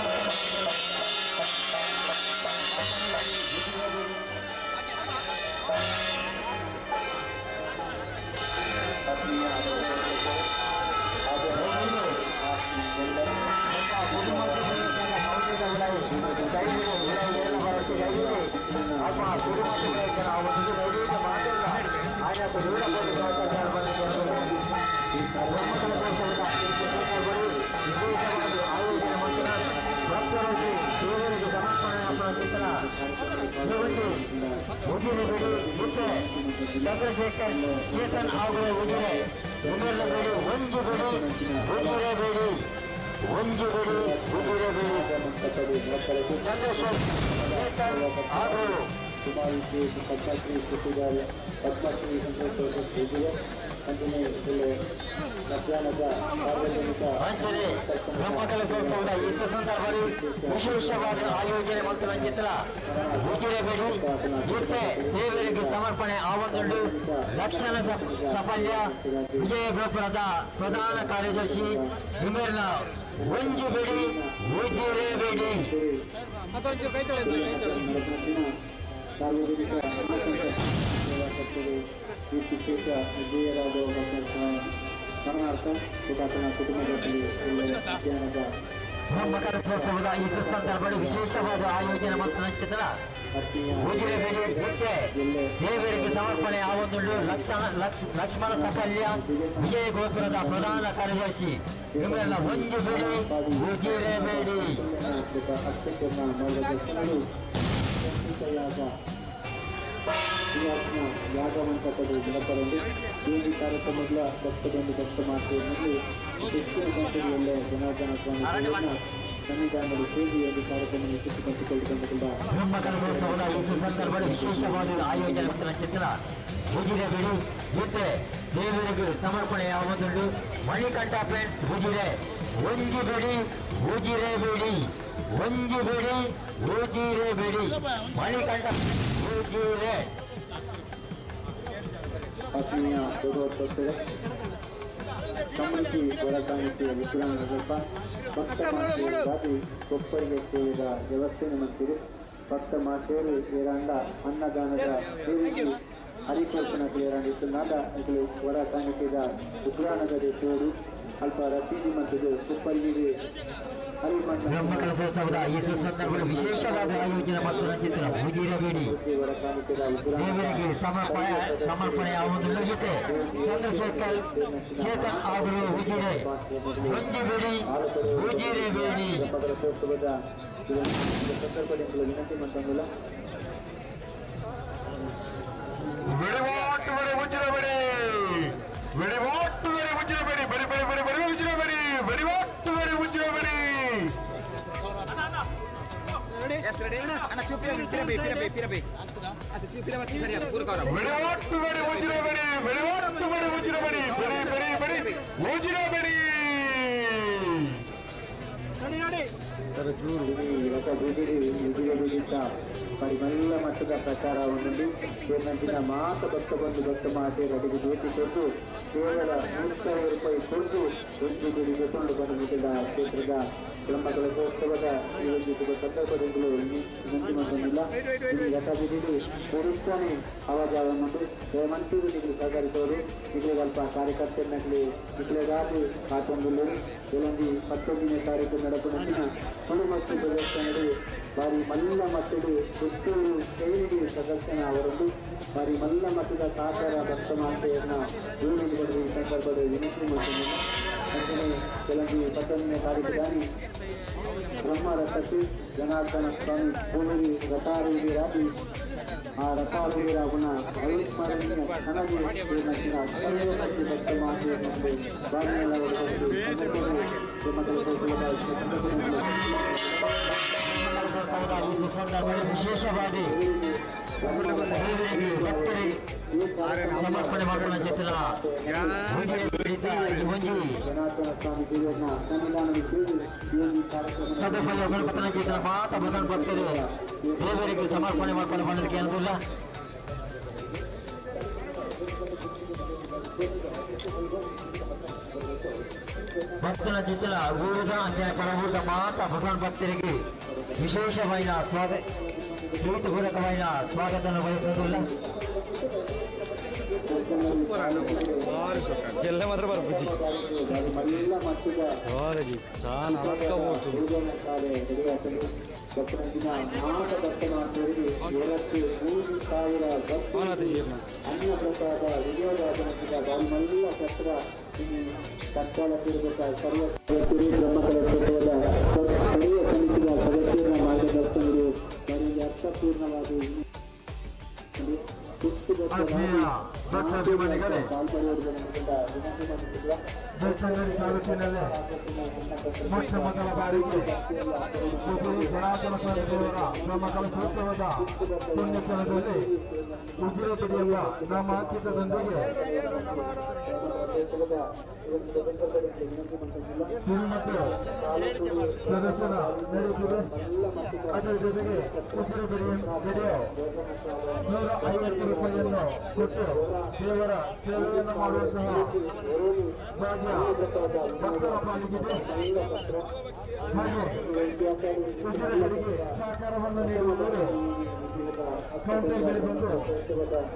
ಸಮರ್ಪಣೆ ಮಾಡಿಕೊಳ್ಳಲು ದೇವರಿಗೆ ಸಮರ್ಪಣೆ ಉಜಿರೆ ಬೆಡಿ ಮತ್ತೆ ಚಂದ್ರಶೇಖರ್ ಚೇತನ್ ಹಾಗೂ ಉಜಿರೆ ಉಮೇರ್ಲ ಬೆಡಿ ಒಂಜು ಬೆಡಿ ಉಜಿರೆ ಬೆಡಿ ಒಂಜು ಬೆಡಿ ಉಜಿರೆ ಬೆಡಿ ಚಂದ್ರಶೇಖರ್ ಚೇತನ್ ಹಾಗೂ ಪದ್ಮಶ್ರೀ ಸಂತೋಷ ಮಧ್ಯಾಹ್ನದ ಸಾರ್ವಜನಿಕ ವಂಚನೆ ಬ್ರಹ್ಮಕಲಶೋತ್ಸವದ ಈ ಸಂದರ್ಭದಲ್ಲಿ ವಿಶೇಷವಾದ ಆಯೋಜನೆ ಮಾಡಿದ ಚಿತ್ರ ಉಜಿರೆ ಬೆಡಿ ಮತ್ತೆ ದೇವರಿಗೆ ಸಮರ್ಪಣೆ ಆವೊಂದುಂಡು ಲಕ್ಷಣ ಸಫಲ್ಯ ವಿಜಯ ಗೋಪುರದ ಪ್ರಧಾನ ಕಾರ್ಯದರ್ಶಿ ಹಿಮೇರ್ನ ಒಂಜು ಬೆಡಿ ಉಜಿರೆ ಬೆಡಿ ಸಾರ್ವಜನಿಕ ಈ ವಿಶೇಷ ವಿಜಯರಾದ ಸ್ಮರಣಾರ್ಥ ಹುತಾತ್ಮ ಕುಟುಂಬದಲ್ಲಿ ಮಧ್ಯಾಹ್ನದ ಬ್ರಹ್ಮಕಲಶೋತ್ಸವದ ಈ ಸಂದರ್ಭದಲ್ಲಿ ವಿಶೇಷವಾದ ಆಯೋಜನೆ ಮಾಡಿದ ಚಿತ್ರ ಉಜಿರೆ ಬೆಡಿ ಮತ್ತೆ ದೇವರಿಗೆ ಸಮರ್ಪಣೆ ಆವೊಂದುಂಡು ಲಕ್ಷ್ಮಣ ಸಫಲ್ಯ ವಿಜಯ ಗೋಪುರದ ಪ್ರಧಾನ ಕಾರ್ಯದರ್ಶಿ ಇವೆಲ್ಲ ಒಂಜು ಬೆಡಿ ಉಜಿರೆ ಬೆಡಿ ಅತ್ಯುತ್ತಮ ಮಾರ್ಗದರ್ಶನಗಳು ಯಾಗವಂತಪದ ಜನಪರಂದು ದೇವಿ ಕಾರ್ಯಕ್ರಮಗಳ ಭಕ್ತರೊಂದು ಭಕ್ತ ಮಾತೆಯಲ್ಲಿ ಹೆಚ್ಚಿನ ಸಂಖ್ಯೆಯಲ್ಲೇ ಜನಾರ್ದನ ಸ್ವಾಮಿ ಸನ್ನಿಧಾನದಲ್ಲಿ ಸೇರಿ ಒಂದು ಕಾರ್ಯಕ್ರಮ ಸುತ್ತಿಕೊಂಡಿಕೊಂಡ ಬ್ರಹ್ಮಕಲಶೋತ್ಸವದ ಈ ಸಂದರ್ಭದಲ್ಲಿ ವಿಶೇಷವಾದ ಆಯೋಜನೆ ಮಾಡಿದ ಚಿತ್ರ ಉಜಿರೆ ಬೆಡಿ ಮತ್ತೆ ದೇವರಿಗೆ ಸಮರ್ಪಣೆ ಆವೊಂದುಂಡು ಮಣಿಕಂಠ ಫ್ರೆಂಡ್ಸ್ ಉಜಿರೆ ಒಂಜು ಬೆಡಿ ಉಜಿರೆ ಬೆಡಿ ಒಂಜು ಬೆಡಿ ಉಜಿರೆ ಬೆಡಿ ಮಣಿಕಂಠ ಉಜಿರೆ ಆತ್ಮೀಯ ಗೌರವೋತ್ತರೆ ಸಮಿತಿ ಹೊರಕಾಣಿಕೆ ವಿಶ್ರಾಮ ಸ್ವಲ್ಪ ಭಕ್ತ ಮಾತೆಯರಿಗಾಗಿ ಕೊಪ್ಪರಿಗೆ ಸೇರಿದ ವ್ಯವಸ್ಥೆ ಮಂತ್ರಿ ಭಕ್ತ ಮಾತೆಯರು ಏರಾಂಡ ಅನ್ನದಾನದ ಸೇರಿಸಿ ಹರಿಕೃಷ್ಣ ಸೇರಾಂಡಿಸುನ್ನಾದ ಇದು ಹೊರ ಕಾಣಿಕೆದ ಉಗ್ರಾಣದ ತೋಡು ಅಲ್ಪ ರಸೀದಿ ಮತ್ತು ಕುಪ್ಪಲ್ಲಿಗೆ ಬ್ರಹ್ಮಕಲಶೋತ್ಸವದ ಈ ಸಂದರ್ಭದಲ್ಲಿ ವಿಶೇಷವಾದ ಆಯೋಜನೆ ಮಾಡಿದ ಚಿತ್ರ ಉಜಿರೆ ಬೆಡಿ ದೇವರಿಗೆ ಸಮರ್ಪಣೆ ಆವೊಂದುಂಡು ಜೊತೆ ಚಂದ್ರಶೇಖರ್ ಚೇತನ್ ಹಾಗೂ ಉಜಿರೆ ಒಂಜು ಬೆಡಿ ಉಜಿರೆ ಬೆಡಿ ಸಂದರ್ಭದಲ್ಲಿ ವಿನಂತಿ ಮಂತಂಗಿಲ್ಲ ಪರಿಮಲ್ಲ ಮಟ್ಟದ ಪ್ರಚಾರ ಹೊಂದಿ ಏನಂತಿನ ಮಾತ ಭಕ್ತ ಬಂದು ಭಕ್ತ ಮಾತೆ ಅಡಿಗೆ ಭೇಟಿ ಕೊಟ್ಟು ಕೇವಲ 100,000 ರೂಪಾಯಿ ಕೊಟ್ಟು ಒಂದು ಗುಡಿಗೆ ಕೊಂಡು ಬಂದಿದ್ದ ಕ್ಷೇತ್ರದ ಬ್ರಹ್ಮಕಲಶೋತ್ಸವದ ಈ ಒಂದು ಶುಭ ಸಂದರ್ಭದಿಂದಲೂ ವಿನಂತಿ ಮಾಡಿಲ್ಲ ರಥಬಿಡಿ ಕೂಡಿಸ್ತಾನೆ ಆವಾಜಾವನ್ನುಂಟು ಮಂತ್ರಿ ನಿಮಗೆ ಸಹಕರಿಸೋರು ನಿಮಗೆ ಸ್ವಲ್ಪ ಕಾರ್ಯಕರ್ತರನ್ನಾಗಲಿ ನಿಖಿಲೆಗಾಗಿ ಕಾತೊಂದು ಕೆಲವೊಂದು 19ನೇ ತಾರೀಕು ನಡೆಪುನಂಚಿನ ಹುಳು ಮತ್ತು ಪ್ರದರ್ಶನಗಳು ಬಾರಿ ಮಲ್ಲ ಮಟ್ಟದ ಪುತ್ತೂರು ಕೈಲಿಗೆ ಸದಸ್ಯನ ಅವರೊಂದು ಬಾರಿ ಮಲ್ಲ ಮಟ್ಟದ ಸಾಕಾರ ಭಕ್ತ ಮಾತೆಯನ್ನ ಜೀವನದಲ್ಲಿ ಈ ಸಂದರ್ಭದ ವಿನಂತಿ ಮಾಡುತ್ತಿಲ್ಲ ಅಂತೆಯೇ ಕೆಲವೊಂದು 19ನೇ ತಾರೀಕು ದಾನಿ ಬ್ರಹ್ಮರಥಕ್ಕೆ ಜನಾರ್ದನ ಸ್ವಾಮಿ ಭೂಮಿಗೆ ರಥಾರೂಢಿರಾಗಿ ಆ ರಥಾರೂಢಿರಾಗುಣ ಅವಿಸ್ಮರಣೀಯ ನನಗೆ ಭಕ್ತ ಮಾತೆಯನ್ನು ಸಂದರ್ಭದಲ್ಲಿ ವಿಶೇಷವಾಗಿ ಭಕ್ತರಿಗೆ ಸಮರ್ಪಣೆ ಮಾಡ್ಕೊಳ್ಳೋ ಚಿತ್ರ ಜನಾರ್ದನ ಸ್ವಾಮಿ ದೇವರನ್ನ ಸನ್ನಿಧಾನದಲ್ಲಿ ಸೇರಿ ಈ ಒಂದು ಕಾರ್ಯಕ್ರಮ ಸದಸ್ಯ ಗಣಪತನ ಚಿತ್ರ ಮಾತ ಭಗವಾನ್ ಭಕ್ತರು ದೇವರಿಗೆ ಸಮರ್ಪಣೆ ಮಾಡ್ಕೊಂಡು ಮಾಡೋದಕ್ಕೆ ಅನುಕೂಲ. ಭಕ್ತನ ಚಿತ್ರ ಊರದ ಅಂಜನ ಪರವೂರದ ಮಾತ ಭಗವಾನ್ ಭಕ್ತರಿಗೆ ವಿಶೇಷమైన ಪ್ರೀತಿಪೂರ್ವಕమైన ಸ್ವಾಗತವನ್ನು ಬಯಸುವುದಿಲ್ಲ. ಎಲ್ಲ ಮಾತ್ರ ಬರ್ಬೋದು ಎಲ್ಲ ಮಟ್ಟಿಗೆ ಭಕ್ತರಂದಿನ ನಾಲ್ಕು ಭಕ್ತನಾಥರಿಗೆ 2,000 ಭಕ್ತರು ಅನ್ನ ಪ್ರಸಾದ ವಿಜಯದಾಸನದಿಂದ ಬಾಲ್ಮಲ್ಲ ಸತ್ರ ತತ್ಕಾಲ ತಿರುಗುತ್ತ ಸರ್ವ ಬ್ರಹ್ಮಕಲ ಕ್ಷೇತ್ರದ ಸ್ಥಳೀಯ ಸಮಿತಿಯ ಸದಸ್ಯರ ಮಾರ್ಗದರ್ಶನಗಳು ನನಗೆ ಅರ್ಥಪೂರ್ಣವಾಗಿ ತಾಲೂಕಿನಲ್ಲಿ ಮೊಟ್ಟ ಮೊದಲ ಬಾರಿಗೆ ಜನಾರ್ದನ ಸ್ವಾಮಿ ದೇವರ ಬ್ರಹ್ಮಕಲ ಸೂತ್ರದ ಪುಣ್ಯಸ್ಥಳದಲ್ಲಿ ಉಜಿರೆ ಕಡೆಯಲ್ಲ ನಮ್ಮ ಚಿತ್ರದೊಂದಿಗೆ ಪ್ರದರ್ಶನ ನಡೆಯುತ್ತಿದೆ. ಅದರ ಜೊತೆಗೆ ಉಜಿರೆ ಕಡೆಯ 150 ರೂಪಾಯಿಯನ್ನು ಕೊಟ್ಟು ದೇವರ ಸೇವೆಯನ್ನು ಮಾಡುವಂತಹ ಭಾಗ್ಯ ಭಕ್ತರ ಪಾಲಿಗಿದೆ. ಹಾಗೆ ಉಜಿರೆಗಳಿಗೆ ಸಹಕಾರವನ್ನು ನೀಡುವವರು ಕೌಂಟರ್ಗಳಿಗೆ ಬಂದು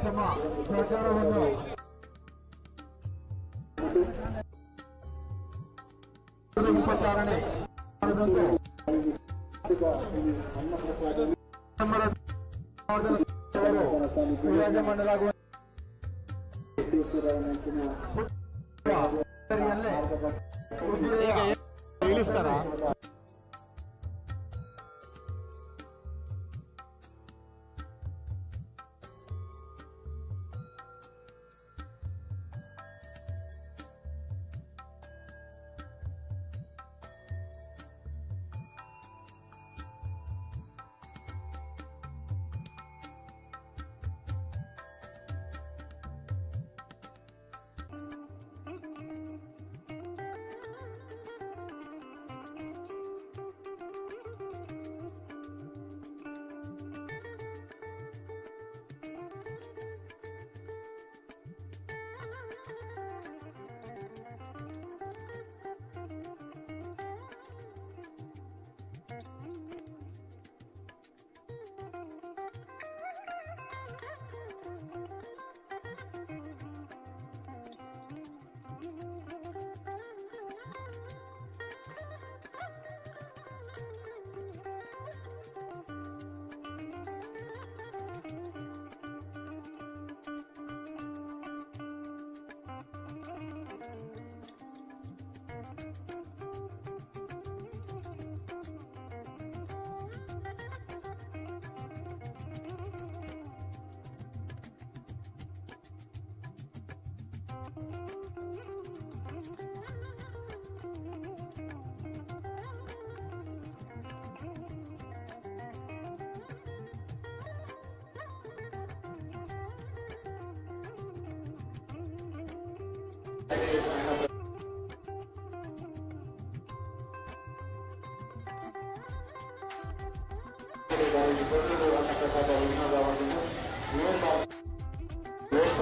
ತಮ್ಮ ಸಹಕಾರವನ್ನು ನೇ ವಿರಾಜಮಾನರಾಗುವ ತಿಳಿಸ್ತಾರ.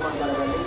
ಮಂಡಲದಲ್ಲಿ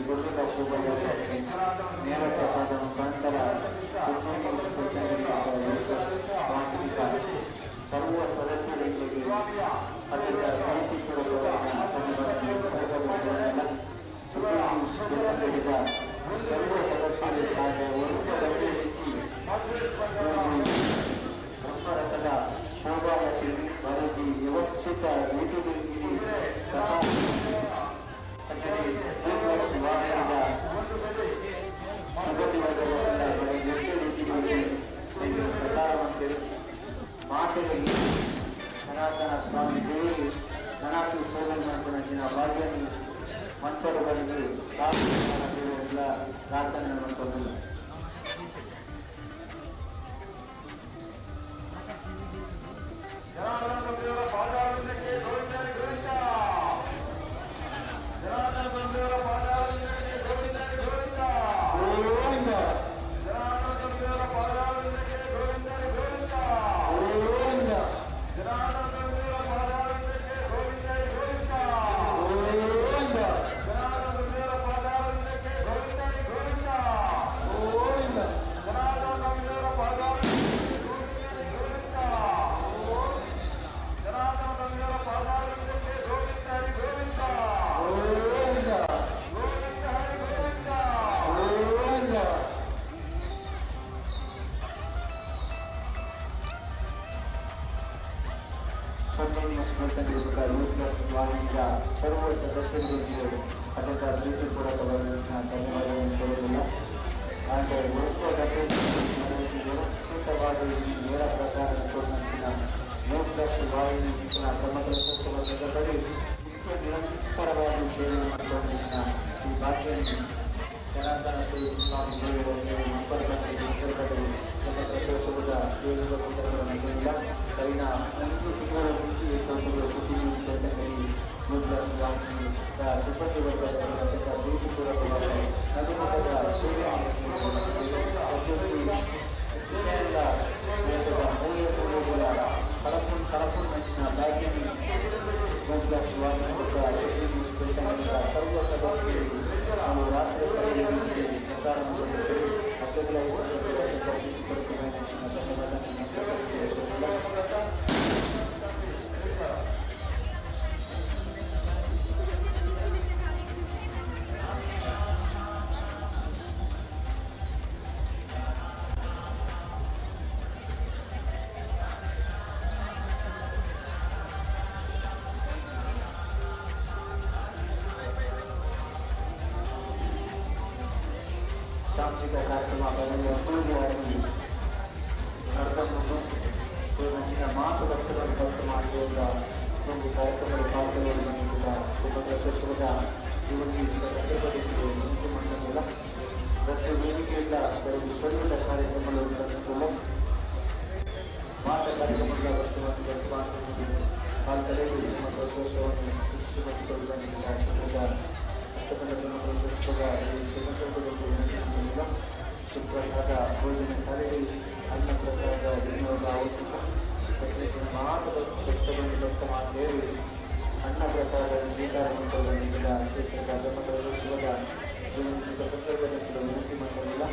ಗುರುವಿನ ಶುಭದಲ್ಲಿ ನೇರ ಪ್ರಸಾದ ಮುಖಾಂತರ ವಾರ್ಷಿಕ ಸರ್ವ ಸದಸ್ಯರಿಗೆ ಅದರ ಪ್ರೀತಿ ಸ್ವರೂಪವನ್ನು ಸರ್ವ ಸದಸ್ಯರಿಗಾಗಿ ಒಂದು ಹೆಚ್ಚಿ ಬ್ರಹ್ಮರಥದ ಶೋಭಾವತಿ ವರದಿ ವ್ಯವಸ್ಥಿತ ರೀತಿಯಲ್ಲಿ ಪ್ರಸಾರವಂತೆ ಮಾತೆಯಲ್ಲಿ ಸನಾತನ ಸ್ವಾಮಿ ದೇವಿ ಸನಾತನ ಸೋದರನ ಭಾಗ್ಯವನ್ನು ಮಂತ್ರಗಳಿಗೆ ಎಲ್ಲ ಪ್ರಾರ್ಥನೆ ಮಾಡ್ಕೊಂಡು ಸರ್ವ ಸದಸ್ಯರಿಗೆ ಅದರ ಪ್ರೀತಿಪೂರ್ವಕವಾಗಿ ಧನ್ಯವಾದಗಳನ್ನು ಕೊಡುವುದಿಲ್ಲ ಆದರೆ ವ್ಯವಸ್ಥಿತವಾಗಿ ನೇರ ಪ್ರಸಾರ ಕೊಡುವಂತಿನ ನ್ಯೂಸ್ ವಾಹಿನಿ ಸಮಗ್ರ ಸತ್ಯವಾಗಿ ನಿರಂತರವಾಗಿ ಸೇವೆ ಮಾಡಿಕೊಂಡಿನ ಈ ಭಾಷೆಯನ್ನು ಜನಾರ್ದನ ಸ್ವಾಮಿ ದೇವರ ಸಂಪರ್ಕದಲ್ಲಿ ಸೇವೆಗಳಿಲ್ಲ ಕೈನ 5 ತಿಂಗಳ ಮುಂಚೆ ಸಿಬ್ಬಂದಿ ವರ್ಗದ ಪ್ರೀತಿಪೂರ್ವಕವಾಗಿ ನಗುಮುಖದ ಕಳಪುಣ್ಣಿನ ಬ್ಯಾಗಿನ ಸರ್ವ ಸದಸ್ಯರಿಗೆ ನಾವು ರಾತ್ರಿ ಪ್ರಸಾರ ಸಾಂಸ್ಕೃತಿಕ ಕಾರ್ಯಕ್ರಮ ಪೂರ್ತಿಯಾಗಿ ನಡೆದುಕೊಂಡು ನನ್ನ ಮಾತುಕತೆಗಳನ್ನು ಕೆಲಸ ಮಾಡಿರುವ ಒಂದು ಕಾರ್ಯಕ್ರಮದ ಪಾಲ್ಗೊಳ್ಳುವುದರಿಂದ ಸುಭದ್ರತ್ವದ ಮಂತ್ರಿಮಂಡಲ ಪ್ರತಿ ವೇದಿಕೆಯಿಂದ ಕೆಲವು ಸ್ವರ್ಗದ ಕಾರ್ಯಕ್ರಮಗಳು ನಡೆದುಕೊಂಡು ಮಾತ ಕಾರ್ಯಕ್ರಮಗಳ ವಸ್ತುವನ್ನು ಪಾಲ್ಗೊಳ್ಳಿ ಮತ್ತು ಉದ್ದೇಶವನ್ನು ಸೃಷ್ಟಿಪಡಿಸಿಕೊಳ್ಳುವುದರಿಂದ ಚಿತ್ರಕದ ಭೋಜನ ಶಾಲೆಯಲ್ಲಿ ಅನ್ನ ಪ್ರಸಾದ ವಿನಿಯೋಗ ಮಾತುಕತೆ ಅನ್ನ ಪ್ರಸಾದ ಸ್ವೀಕಾರ ಮಾಡುವುದರಿಂದ ಕ್ಷೇತ್ರದ ವಿನಂತಿ ಮಾಡಲಿಲ್ಲ.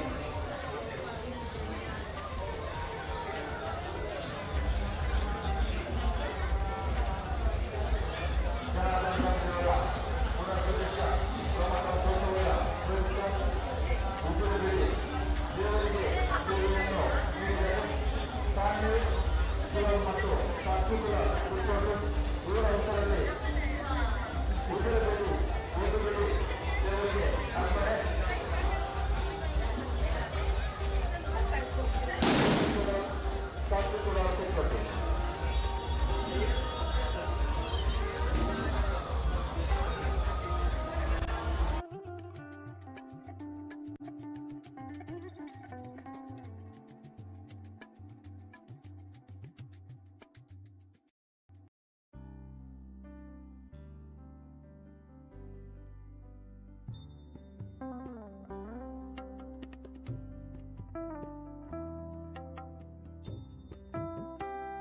ಮತ್ತು